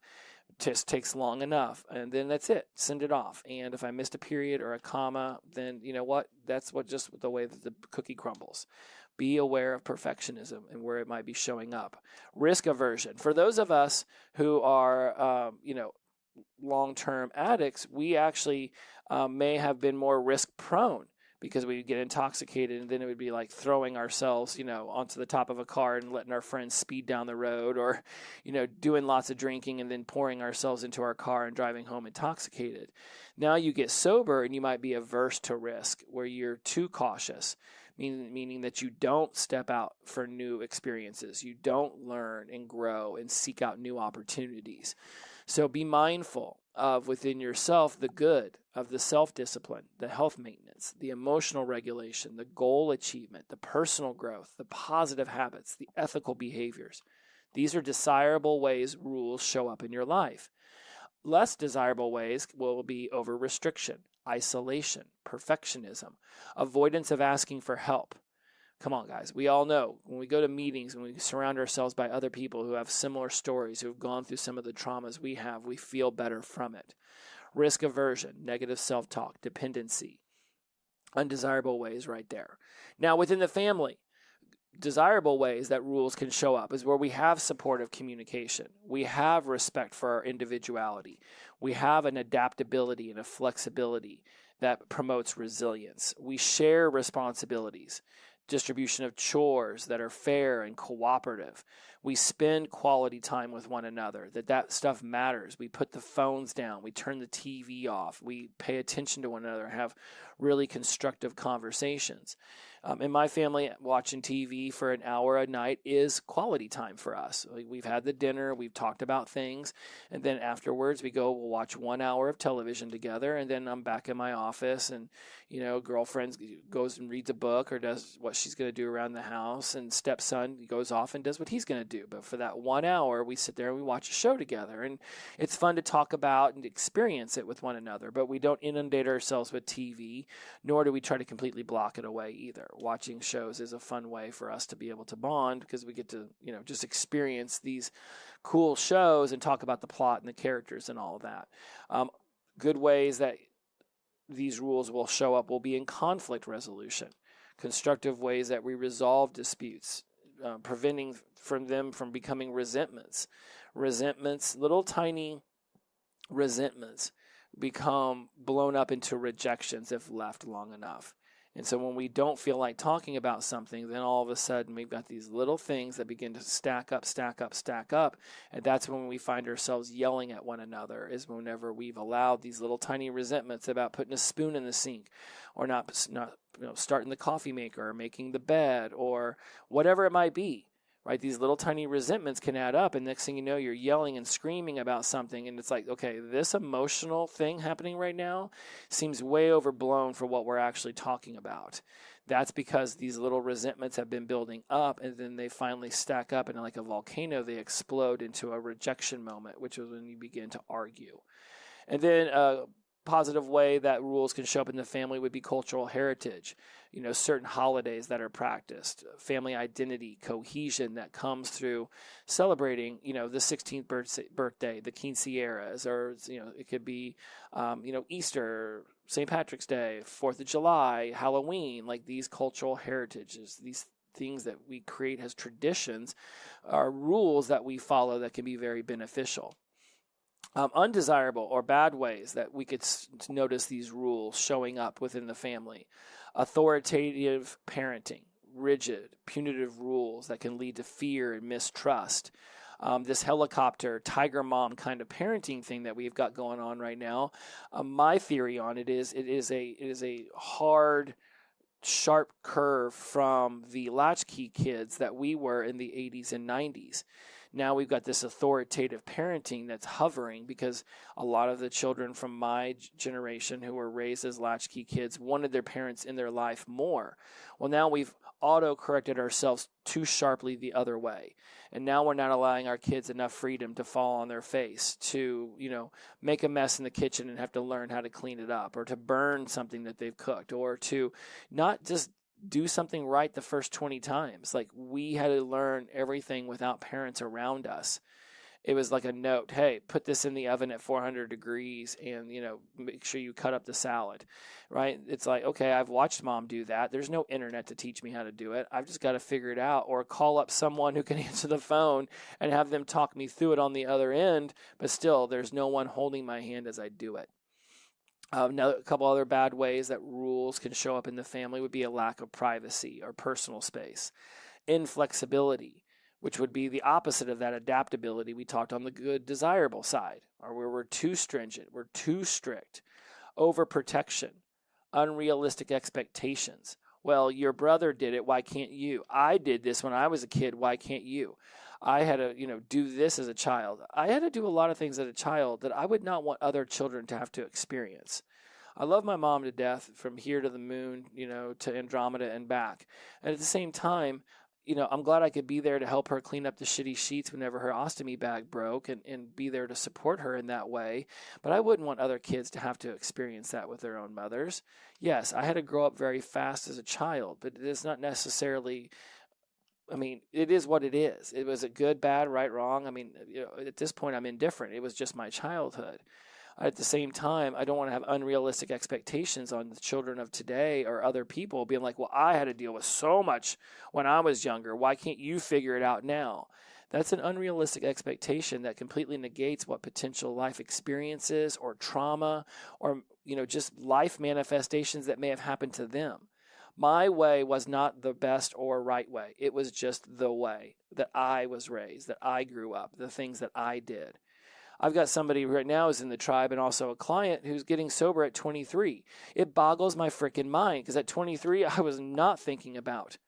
S1: Just takes long enough, and then that's it. Send it off. And if I missed a period or a comma, then you know what? That's just the way that the cookie crumbles. Be aware of perfectionism and where it might be showing up. Risk aversion. For those of us who are, long-term addicts, we actually may have been more risk prone because we would get intoxicated, and then it would be like throwing ourselves, onto the top of a car and letting our friends speed down the road, or, doing lots of drinking and then pouring ourselves into our car and driving home intoxicated. Now you get sober and you might be averse to risk, where you're too cautious, meaning that you don't step out for new experiences. You don't learn and grow and seek out new opportunities. So be mindful of within yourself the good of the self-discipline, the health maintenance, the emotional regulation, the goal achievement, the personal growth, the positive habits, the ethical behaviors. These are desirable ways rules show up in your life. Less desirable ways will be over-restriction, isolation, perfectionism, avoidance of asking for help. Come on, guys. We all know when we go to meetings, when we surround ourselves by other people who have similar stories, who have gone through some of the traumas we have, we feel better from it. Risk aversion, negative self-talk, dependency, undesirable ways right there. Now, within the family, desirable ways that rules can show up is where we have supportive communication. We have respect for our individuality. We have an adaptability and a flexibility that promotes resilience. We share responsibilities, distribution of chores that are fair and cooperative. We spend quality time with one another, that stuff matters. We put the phones down. We turn the TV off. We pay attention to one another and have really constructive conversations. In my family, watching TV for an hour a night is quality time for us. We've had the dinner, we've talked about things, and then afterwards we'll watch 1 hour of television together, and then I'm back in my office, and girlfriend goes and reads a book or does what she's going to do around the house, and stepson goes off and does what he's going to do. But for that 1 hour, we sit there and we watch a show together, and it's fun to talk about and experience it with one another, but we don't inundate ourselves with TV, nor do we try to completely block it away either. Watching shows is a fun way for us to be able to bond, because we get to, just experience these cool shows and talk about the plot and the characters and all of that. Good ways that these rules will show up will be in conflict resolution, constructive ways that we resolve disputes, preventing them from becoming resentments. Little tiny resentments become blown up into rejections if left long enough. And so when we don't feel like talking about something, then all of a sudden we've got these little things that begin to stack up. And that's when we find ourselves yelling at one another, is whenever we've allowed these little tiny resentments about putting a spoon in the sink, or not starting the coffee maker, or making the bed, or whatever it might be. Right? These little tiny resentments can add up, and next thing you know, you're yelling and screaming about something, and it's like, okay, this emotional thing happening right now seems way overblown for what we're actually talking about. That's because these little resentments have been building up, and then they finally stack up, and like a volcano, they explode into a rejection moment, which is when you begin to argue. And then a positive way that rules can show up in the family would be cultural heritage. Certain holidays that are practiced, family identity, cohesion that comes through celebrating, the 16th birthday, the quinceañeras, or, it could be, Easter, St. Patrick's Day, 4th of July, Halloween, like these cultural heritages, these things that we create as traditions are rules that we follow that can be very beneficial. Undesirable or bad ways that we could notice these rules showing up within the family. Authoritative parenting, rigid, punitive rules that can lead to fear and mistrust. This helicopter, tiger mom kind of parenting thing that we've got going on right now. My theory on it is a hard, sharp curve from the latchkey kids that we were in the 80s and 90s. Now we've got this authoritative parenting that's hovering, because a lot of the children from my generation who were raised as latchkey kids wanted their parents in their life more. Well, now we've auto-corrected ourselves too sharply the other way. And now we're not allowing our kids enough freedom to fall on their face, to, make a mess in the kitchen and have to learn how to clean it up, or to burn something that they've cooked, or to not just do something right the first 20 times. Like, we had to learn everything without parents around us. It was like a note, hey, put this in the oven at 400 degrees and, make sure you cut up the salad, right? It's like, okay, I've watched mom do that. There's no internet to teach me how to do it. I've just got to figure it out, or call up someone who can answer the phone and have them talk me through it on the other end. But still, there's no one holding my hand as I do it. Now, a couple other bad ways that rules can show up in the family would be a lack of privacy or personal space. Inflexibility, which would be the opposite of that adaptability we talked on the good, desirable side, or where we're too stringent, we're too strict. Overprotection, unrealistic expectations. Well, your brother did it, why can't you? I did this when I was a kid, why can't you? I had to, do this as a child. I had to do a lot of things as a child that I would not want other children to have to experience. I love my mom to death, from here to the moon, to Andromeda and back. And at the same time, I'm glad I could be there to help her clean up the shitty sheets whenever her ostomy bag broke, and be there to support her in that way. But I wouldn't want other kids to have to experience that with their own mothers. Yes, I had to grow up very fast as a child, but it is not necessarily, it is what it is. It was a good, bad, right, wrong. At this point, I'm indifferent. It was just my childhood. At the same time, I don't want to have unrealistic expectations on the children of today or other people being like, well, I had to deal with so much when I was younger. Why can't you figure it out now? That's an unrealistic expectation that completely negates what potential life experiences or trauma or, just life manifestations that may have happened to them. My way was not the best or right way. It was just the way that I was raised, that I grew up, the things that I did. I've got somebody right now who's in the tribe and also a client who's getting sober at 23. It boggles my freaking mind because at 23, I was not thinking about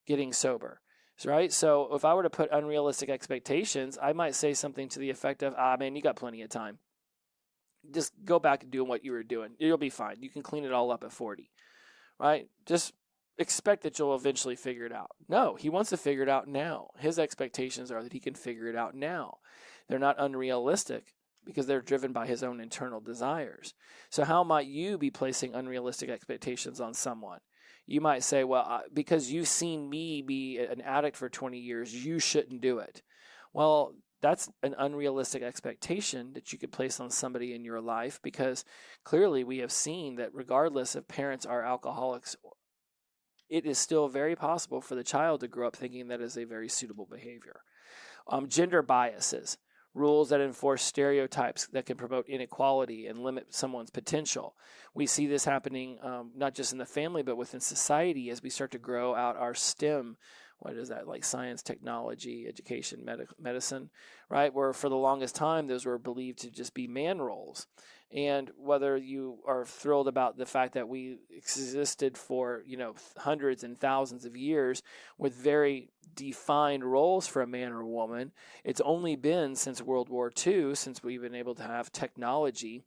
S1: getting sober, right? So if I were to put unrealistic expectations, I might say something to the effect of, man, you got plenty of time. Just go back and do what you were doing. You'll be fine. You can clean it all up at 40, right? Just expect that you'll eventually figure it out. No, he wants to figure it out now. His expectations are that he can figure it out now. They're not unrealistic because they're driven by his own internal desires. So how might you be placing unrealistic expectations on someone? You might say, well, because you've seen me be an addict for 20 years, you shouldn't do it. Well, that's an unrealistic expectation that you could place on somebody in your life, because clearly we have seen that regardless if parents are alcoholics, it is still very possible for the child to grow up thinking that is a very suitable behavior. Gender biases. Rules that enforce stereotypes that can promote inequality and limit someone's potential. We see this happening not just in the family, but within society as we start to grow out our STEM, what is that, like science, technology, education, medicine, right? Where for the longest time, those were believed to just be man roles. And whether you are thrilled about the fact that we existed for, hundreds and thousands of years with very defined roles for a man or a woman, it's only been since World War II, since we've been able to have technology,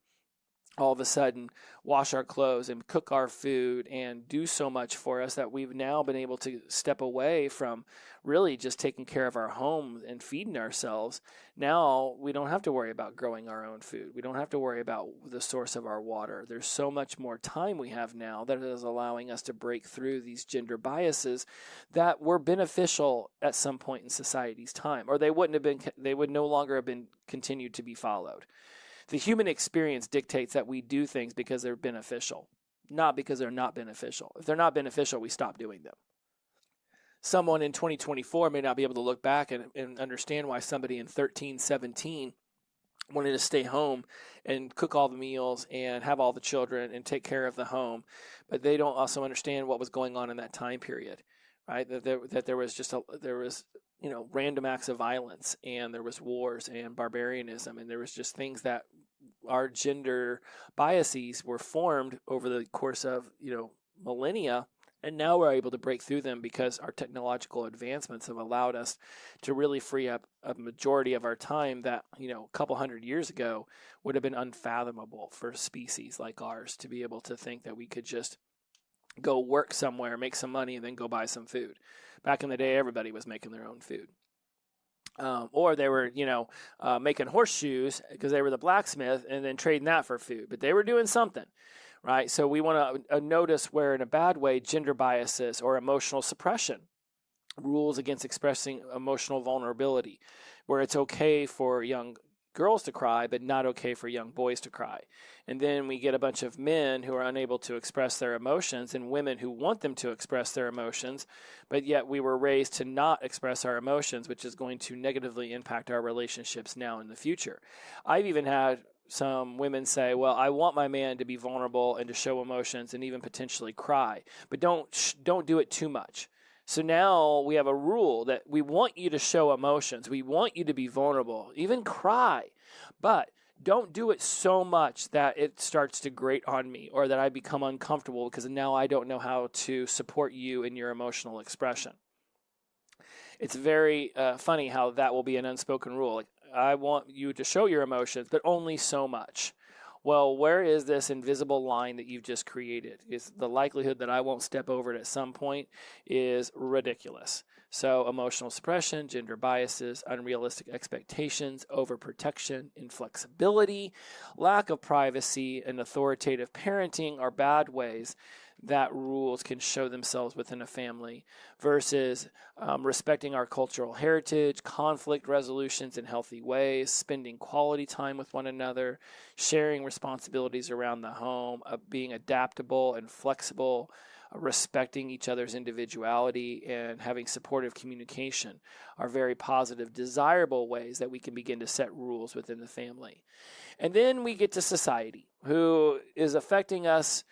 S1: all of a sudden wash our clothes and cook our food and do so much for us that we've now been able to step away from really just taking care of our home and feeding ourselves. Now we don't have to worry about growing our own food. We don't have to worry about the source of our water. There's so much more time we have now that is allowing us to break through these gender biases that were beneficial at some point in society's time, or they would no longer have been continued to be followed. The human experience dictates that we do things because they're beneficial, not because they're not beneficial. If they're not beneficial, we stop doing them. Someone in 2024 may not be able to look back and understand why somebody in 17 wanted to stay home and cook all the meals and have all the children and take care of the home, but they don't also understand what was going on in that time period, right? That there was random acts of violence, and there was wars and barbarianism, and there was just things that our gender biases were formed over the course of, millennia, and now we're able to break through them because our technological advancements have allowed us to really free up a majority of our time that, a couple hundred years ago would have been unfathomable for a species like ours to be able to think that we could just go work somewhere, make some money, and then go buy some food. Back in the day, everybody was making their own food. Or they were, making horseshoes because they were the blacksmith and then trading that for food. But they were doing something, right? So we want to notice where, in a bad way, gender biases or emotional suppression, rules against expressing emotional vulnerability, where it's okay for young girls to cry, but not okay for young boys to cry. And then we get a bunch of men who are unable to express their emotions and women who want them to express their emotions, but yet we were raised to not express our emotions, which is going to negatively impact our relationships now in the future. I've even had some women say, well, I want my man to be vulnerable and to show emotions and even potentially cry, but don't do it too much. So now we have a rule that we want you to show emotions. We want you to be vulnerable, even cry, but don't do it so much that it starts to grate on me or that I become uncomfortable because now I don't know how to support you in your emotional expression. It's very funny how that will be an unspoken rule. Like, I want you to show your emotions, but only so much. Well, where is this invisible line that you've just created? Is the likelihood that I won't step over it at some point is ridiculous. So emotional suppression, gender biases, unrealistic expectations, overprotection, inflexibility, lack of privacy, and authoritative parenting are bad ways that rules can show themselves within a family versus respecting our cultural heritage, conflict resolutions in healthy ways, spending quality time with one another, sharing responsibilities around the home, being adaptable and flexible, respecting each other's individuality, and having supportive communication are very positive, desirable ways that we can begin to set rules within the family. And then we get to society, who is affecting us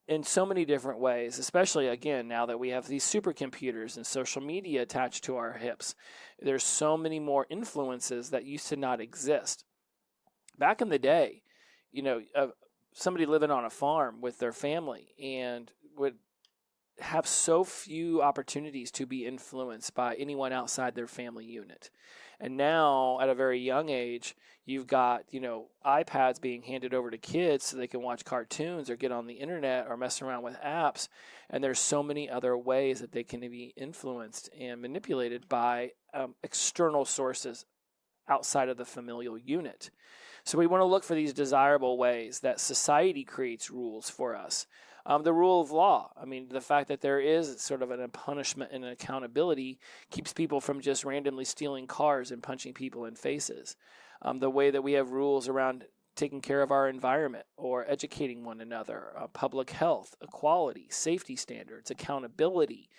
S1: in so many different ways, especially, again, now that we have these supercomputers and social media attached to our hips. There's so many more influences that used to not exist. Back in the day, somebody living on a farm with their family and would have so few opportunities to be influenced by anyone outside their family unit. And now, at a very young age, you've got, iPads being handed over to kids so they can watch cartoons or get on the internet or mess around with apps. And there's so many other ways that they can be influenced and manipulated by external sources outside of the familial unit. So we want to look for these desirable ways that society creates rules for us. The rule of law, the fact that there is sort of a punishment and an accountability keeps people from just randomly stealing cars and punching people in faces. The way that we have rules around taking care of our environment or educating one another, public health, equality, safety standards, accountability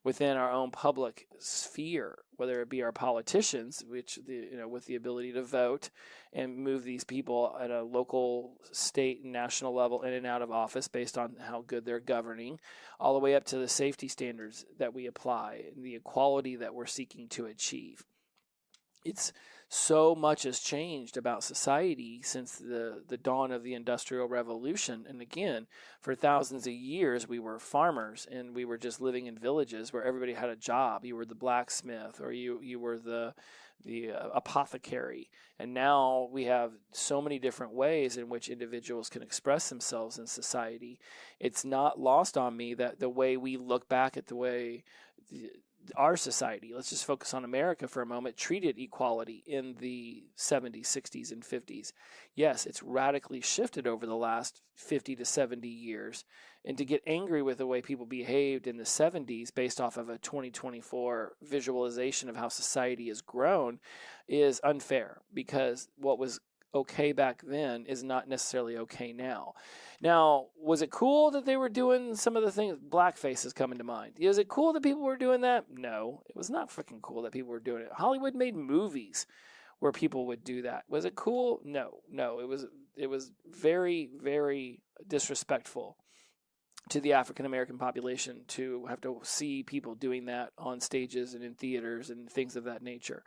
S1: within our own public sphere, whether it be our politicians, which with the ability to vote and move these people at a local, state, and national level in and out of office based on how good they're governing, all the way up to the safety standards that we apply and the equality that we're seeking to achieve. It's so much has changed about society since the dawn of the Industrial Revolution. And again, for thousands of years, we were farmers and we were just living in villages where everybody had a job. You were the blacksmith or you were the apothecary. And now we have so many different ways in which individuals can express themselves in society. It's not lost on me that the way we look back at the way our society, let's just focus on America for a moment, treated equality in the 70s, 60s, and 50s. Yes, it's radically shifted over the last 50 to 70 years. And to get angry with the way people behaved in the 70s based off of a 2024 visualization of how society has grown is unfair, because what was okay back then is not necessarily okay now. Now, was it cool that they were doing some of the things? Blackface is coming to mind. Is it cool that people were doing that? No, it was not freaking cool that people were doing it. Hollywood made movies where people would do that. Was it cool? No, it was very, very disrespectful to the African American population to have to see people doing that on stages and in theaters and things of that nature.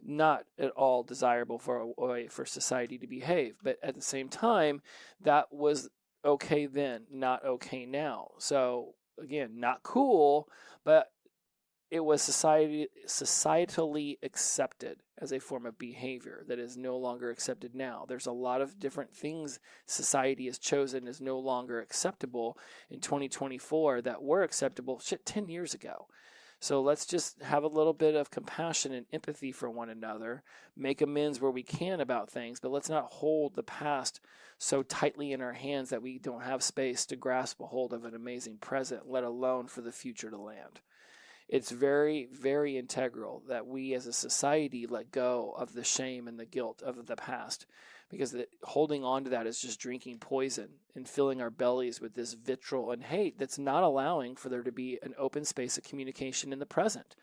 S1: Not at all desirable for a way for society to behave. But at the same time, that was okay then, not okay now. So again, not cool, but it was societally accepted as a form of behavior that is no longer accepted now. There's a lot of different things society has chosen as no longer acceptable in 2024 that were acceptable 10 years ago. So let's just have a little bit of compassion and empathy for one another, make amends where we can about things, but let's not hold the past so tightly in our hands that we don't have space to grasp a hold of an amazing present, let alone for the future to land. It's very, very integral that we as a society let go of the shame and the guilt of the past, because holding on to that is just drinking poison and filling our bellies with this vitriol and hate that's not allowing for there to be an open space of communication in the present.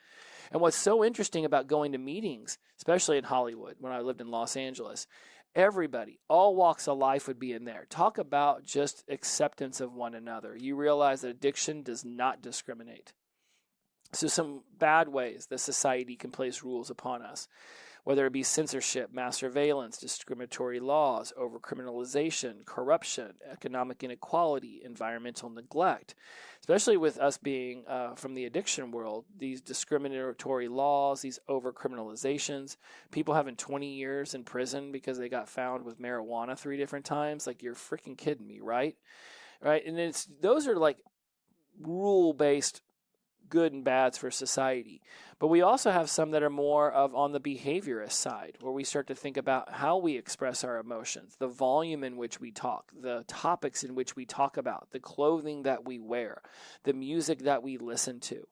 S1: And what's so interesting about going to meetings, especially in Hollywood when I lived in Los Angeles, Everybody, all walks of life would be in there. Talk about just acceptance of one another. You realize that addiction does not discriminate. So some bad ways that society can place rules upon us, whether it be censorship, mass surveillance, discriminatory laws, overcriminalization, corruption, economic inequality, environmental neglect. Especially with us being from the addiction world, these discriminatory laws, these overcriminalizations, people having 20 years in prison because they got found with marijuana 3 different times. Like, you're freaking kidding me, right? Right? And those are like rule-based good and bads for society. But we also have some that are more of on the behaviorist side, where we start to think about how we express our emotions, the volume in which we talk, the topics in which we talk about, the clothing that we wear, the music that we listen to.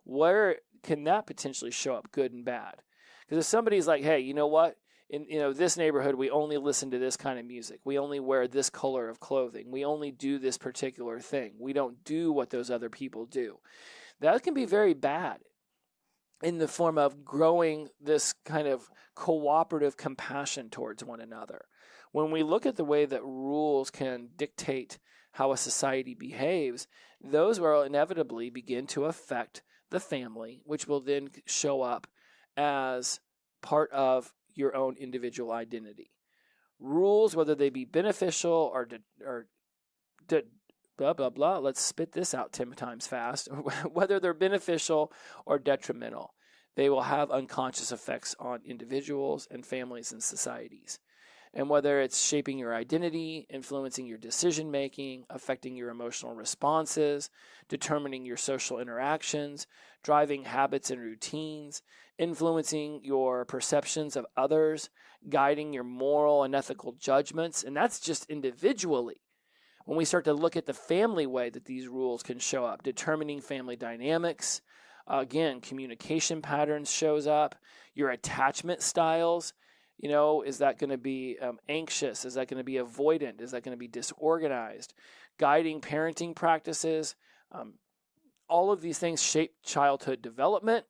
S1: Where can that potentially show up good and bad? Because if somebody's like, hey, you know what? In this neighborhood, we only listen to this kind of music. We only wear this color of clothing. We only do this particular thing. We don't do what those other people do. That can be very bad in the form of growing this kind of cooperative compassion towards one another. When we look at the way that rules can dictate how a society behaves, those will inevitably begin to affect the family, which will then show up as part of your own individual identity. Rules, whether they be beneficial or blah, blah, blah. Let's spit this out 10 times fast. Whether they're beneficial or detrimental, they will have unconscious effects on individuals and families and societies. And whether it's shaping your identity, influencing your decision-making, affecting your emotional responses, determining your social interactions, driving habits and routines, influencing your perceptions of others, guiding your moral and ethical judgments, and that's just individually. When we start to look at the family way that these rules can show up, determining family dynamics, again, communication patterns shows up, your attachment styles, is that going to be anxious? Is that going to be avoidant? Is that going to be disorganized? Guiding parenting practices, all of these things shape childhood development.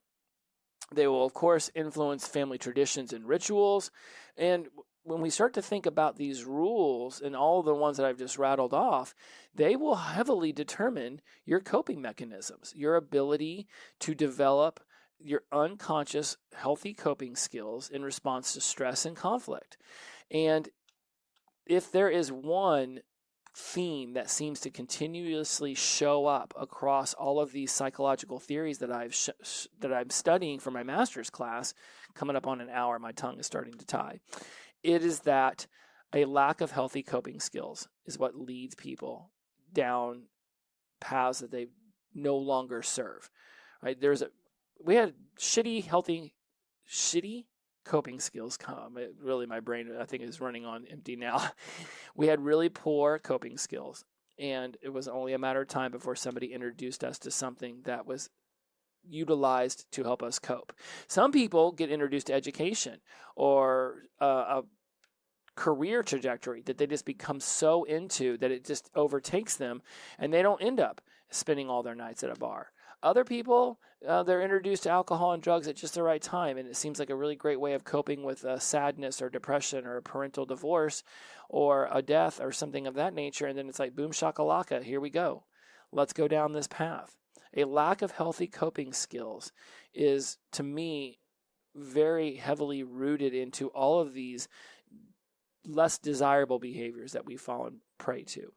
S1: They will, of course, influence family traditions and rituals. And when we start to think about these rules and all the ones that I've just rattled off, they will heavily determine your coping mechanisms, your ability to develop your unconscious healthy coping skills in response to stress and conflict. And if there is one theme that seems to continuously show up across all of these psychological theories that I'm studying for my master's class, coming up on an hour, my tongue is starting to tie. It is that a lack of healthy coping skills is what leads people down paths that they no longer serve. Right? We had shitty coping skills come. Really, my brain, I think, is running on empty now. We had really poor coping skills, and it was only a matter of time before somebody introduced us to something that was utilized to help us cope. Some people get introduced to education or a career trajectory that they just become so into that it just overtakes them, and they don't end up spending all their nights at a bar. Other people, they're introduced to alcohol and drugs at just the right time, and it seems like a really great way of coping with sadness or depression or a parental divorce or a death or something of that nature, and then it's like, boom shakalaka, here we go. Let's go down this path. A lack of healthy coping skills is, to me, very heavily rooted into all of these less desirable behaviors that we've fallen prey to.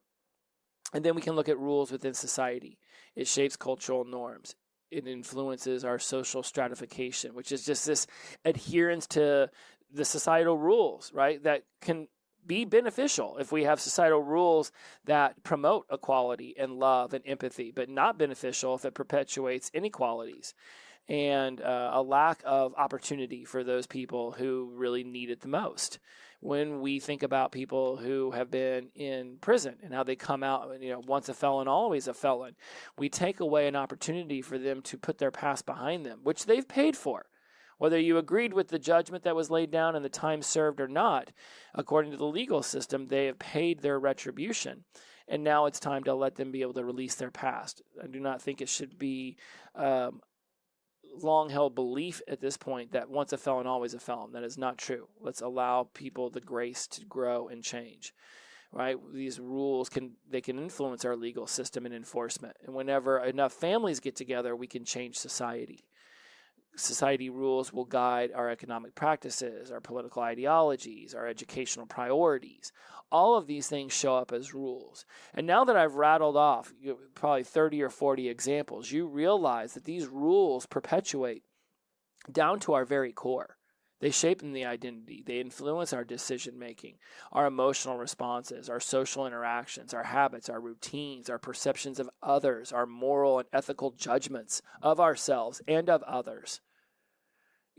S1: And then we can look at rules within society. It shapes cultural norms. It influences our social stratification, which is just this adherence to the societal rules, right? That can be beneficial if we have societal rules that promote equality and love and empathy, but not beneficial if it perpetuates inequalities and a lack of opportunity for those people who really need it the most. When we think about people who have been in prison and how they come out, once a felon, always a felon, we take away an opportunity for them to put their past behind them, which they've paid for. Whether you agreed with the judgment that was laid down and the time served or not, according to the legal system, they have paid their retribution. And now it's time to let them be able to release their past. I do not think it should be long-held belief at this point that once a felon, always a felon. That is not true. Let's allow people the grace to grow and change. Right? These rules can influence our legal system and enforcement. And whenever enough families get together, we can change society. Society rules will guide our economic practices, our political ideologies, our educational priorities. All of these things show up as rules. And now that I've rattled off probably 30 or 40 examples, you realize that these rules perpetuate down to our very core. They shape the identity. They influence our decision-making, our emotional responses, our social interactions, our habits, our routines, our perceptions of others, our moral and ethical judgments of ourselves and of others.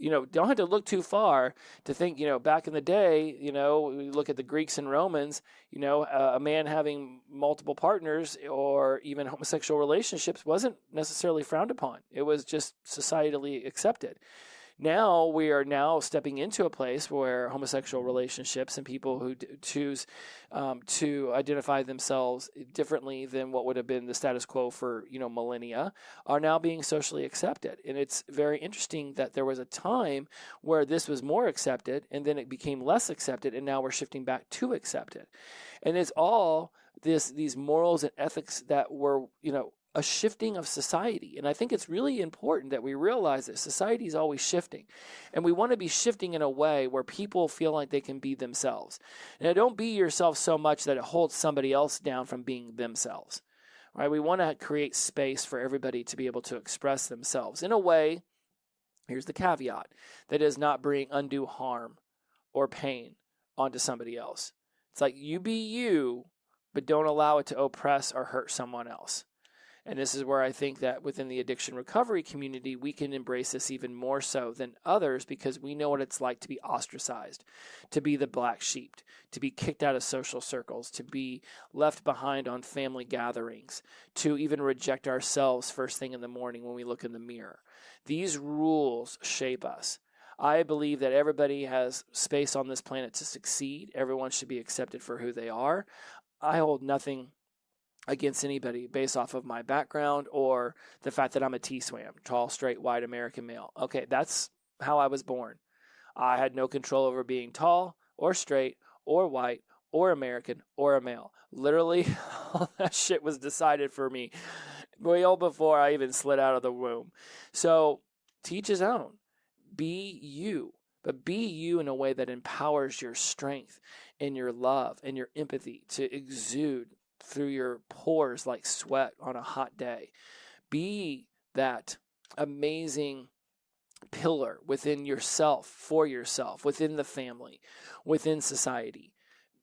S1: Don't have to look too far to think, back in the day, we look at the Greeks and Romans, a man having multiple partners or even homosexual relationships wasn't necessarily frowned upon. It was just societally accepted. Now we are stepping into a place where homosexual relationships and people who choose to identify themselves differently than what would have been the status quo for millennia are now being socially accepted. And it's very interesting that there was a time where this was more accepted and then it became less accepted, and now we're shifting back to accepted. And it's all these morals and ethics that were a shifting of society. And I think it's really important that we realize that society is always shifting. And we want to be shifting in a way where people feel like they can be themselves. And don't be yourself so much that it holds somebody else down from being themselves. Right? We want to create space for everybody to be able to express themselves in a way, here's the caveat, that does not bring undue harm or pain onto somebody else. It's like you be you, but don't allow it to oppress or hurt someone else. And this is where I think that within the addiction recovery community, we can embrace this even more so than others, because we know what it's like to be ostracized, to be the black sheep, to be kicked out of social circles, to be left behind on family gatherings, to even reject ourselves first thing in the morning when we look in the mirror. These rules shape us. I believe that everybody has space on this planet to succeed. Everyone should be accepted for who they are. I hold nothing against anybody based off of my background or the fact that I'm a T-SWAM, tall, straight, white, American male. Okay, that's how I was born. I had no control over being tall or straight or white or American or a male. Literally, all that shit was decided for me way before I even slid out of the womb. So, teach his own. Be you, but be you in a way that empowers your strength and your love and your empathy to exude through your pores like sweat on a hot day. Be that amazing pillar within yourself, for yourself, within the family, within society.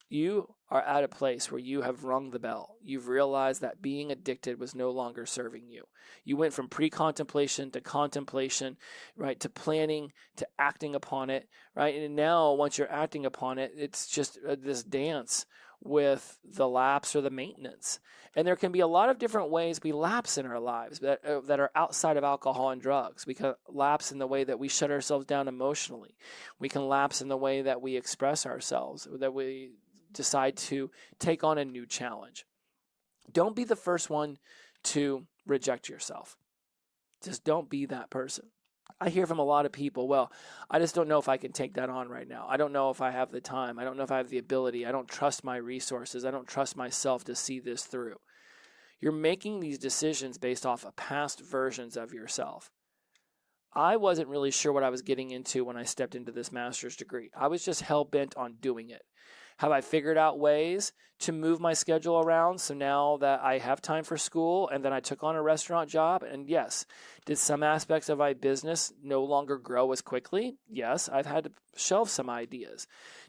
S1: You are at a place where you have rung the bell. You've realized that being addicted was no longer serving you. You went from pre-contemplation to contemplation, right, to planning, to acting upon it, right? And now once you're acting upon it, it's just this dance with the lapse or the maintenance. And there can be a lot of different ways we lapse in our lives that are outside of alcohol and drugs. We can lapse in the way that we shut ourselves down emotionally. We can lapse in the way that we express ourselves, that we decide to take on a new challenge. Don't be the first one to reject yourself. Just don't be that person. I hear from a lot of people, well, I just don't know if I can take that on right now. I don't know if I have the time. I don't know if I have the ability. I don't trust my resources. I don't trust myself to see this through. You're making these decisions based off of past versions of yourself. I wasn't really sure what I was getting into when I stepped into this master's degree. I was just hell-bent on doing it. Have I figured out ways to move my schedule around so now that I have time for school, and then I took on a restaurant job? And yes, did some aspects of my business no longer grow as quickly? Yes, I've had to shelve some ideas.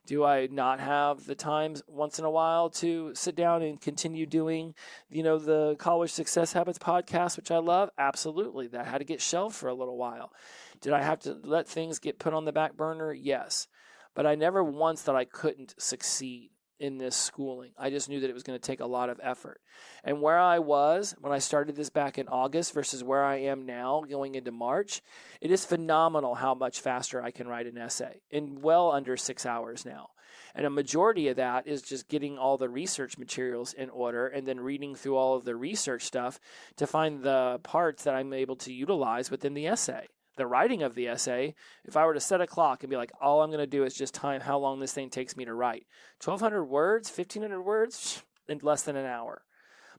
S1: Do I not have the time once in a while to sit down and continue doing, the College Success Habits podcast, which I love? Absolutely. That had to get shelved for a little while. Did I have to let things get put on the back burner? Yes. But I never once thought I couldn't succeed in this schooling. I just knew that it was going to take a lot of effort. And where I was when I started this back in August versus where I am now going into March, it is phenomenal how much faster I can write an essay in well under 6 hours now. And a majority of that is just getting all the research materials in order and then reading through all of the research stuff to find the parts that I'm able to utilize within the essay. the writing of the essay, if I were to set a clock and be like, all I'm going to do is just time how long this thing takes me to write. 1,200 words, 1,500 words in less than an hour.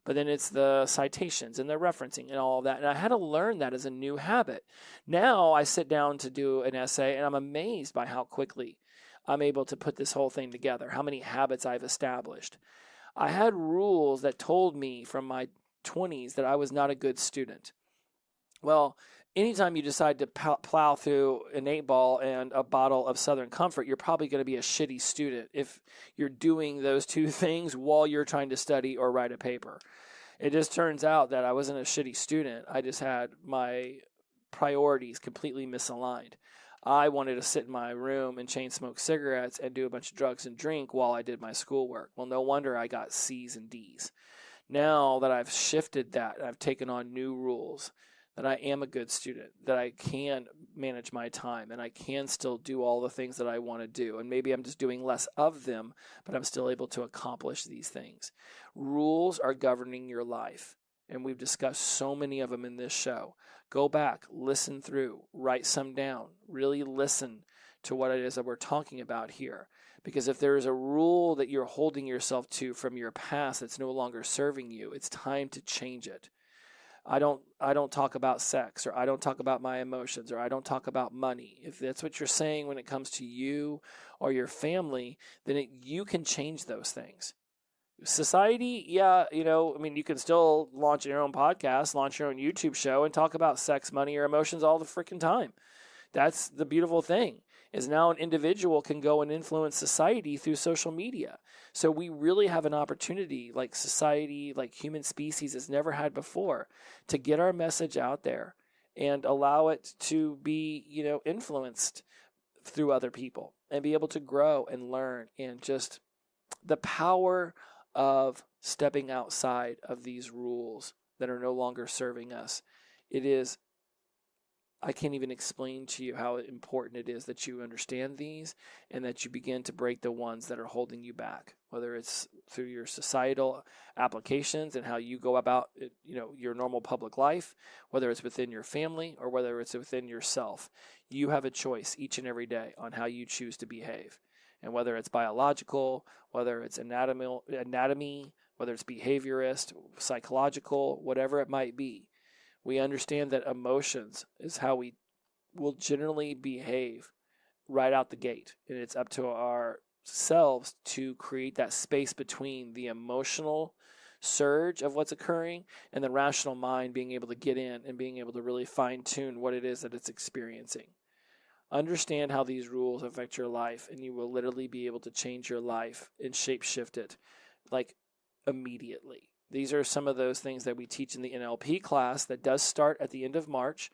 S1: But then it's the citations and the referencing and all of that. And I had to learn that as a new habit. Now I sit down to do an essay and I'm amazed by how quickly I'm able to put this whole thing together, how many habits I've established. I had rules that told me from my 20s that I was not a good student. Well, anytime you decide to plow through an 8-ball and a bottle of Southern Comfort, you're probably going to be a shitty student if you're doing those two things while you're trying to study or write a paper. It just turns out that I wasn't a shitty student. I just had my priorities completely misaligned. I wanted to sit in my room and chain smoke cigarettes and do a bunch of drugs and drink while I did my schoolwork. Well, no wonder I got C's and D's. Now that I've shifted that, I've taken on new rules, that I am a good student, that I can manage my time, and I can still do all the things that I want to do. And maybe I'm just doing less of them, but I'm still able to accomplish these things. Rules are governing your life, and we've discussed so many of them in this show. Go back, listen through, write some down, really listen to what it is that we're talking about here. Because if there is a rule that you're holding yourself to from your past that's no longer serving you, it's time to change it. I don't talk about sex, or I don't talk about my emotions, or I don't talk about money. If that's what you're saying when it comes to you or your family, then you can change those things. Society, yeah, you can still launch your own podcast, launch your own YouTube show, and talk about sex, money, or emotions all the freaking time. That's the beautiful thing, is now an individual can go and influence society through social media. So we really have an opportunity, like society, like human species has never had before, to get our message out there and allow it to be, influenced through other people and be able to grow and learn, and just the power of stepping outside of these rules that are no longer serving us. I can't even explain to you how important it is that you understand these and that you begin to break the ones that are holding you back, whether it's through your societal applications and how you go about your normal public life, whether it's within your family or whether it's within yourself. You have a choice each and every day on how you choose to behave. And whether it's biological, whether it's anatomy, whether it's behaviorist, psychological, whatever it might be, we understand that emotions is how we will generally behave right out the gate. And it's up to ourselves to create that space between the emotional surge of what's occurring and the rational mind being able to get in and being able to really fine-tune what it is that it's experiencing. Understand how these rules affect your life, and you will literally be able to change your life and shape-shift it, like, immediately. These are some of those things that we teach in the NLP class that does start at the end of March.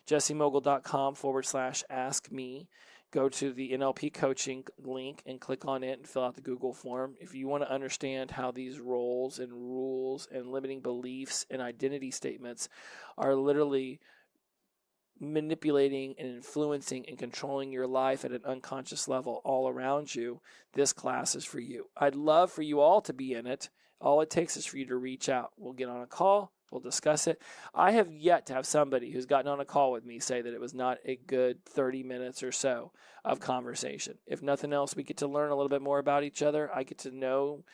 S1: JesseMogul.com/ask-me. Go to the NLP coaching link and click on it and fill out the Google form. If you want to understand how these roles and rules and limiting beliefs and identity statements are literally manipulating and influencing and controlling your life at an unconscious level all around you, this class is for you. I'd love for you all to be in it. All it takes is for you to reach out. We'll get on a call. We'll discuss it. I have yet to have somebody who's gotten on a call with me say that it was not a good 30 minutes or so of conversation. If nothing else, we get to learn a little bit more about each other. I get to know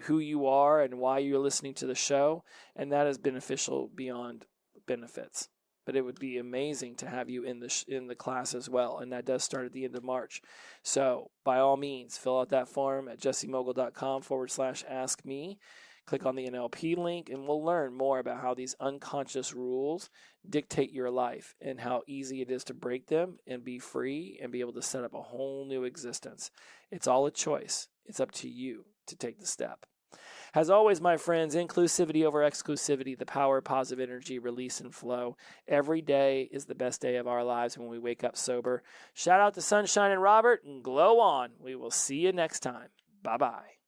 S1: who you are and why you're listening to the show, and that is beneficial beyond benefits. But it would be amazing to have you in the class as well, and that does start at the end of March. So by all means, fill out that form at JesseMogul.com/ask-me. Click on the NLP link, and we'll learn more about how these unconscious rules dictate your life and how easy it is to break them and be free and be able to set up a whole new existence. It's all a choice. It's up to you to take the step. As always, my friends, inclusivity over exclusivity, the power of positive energy, release and flow. Every day is the best day of our lives when we wake up sober. Shout out to Sunshine and Robert, and glow on. We will see you next time. Bye-bye.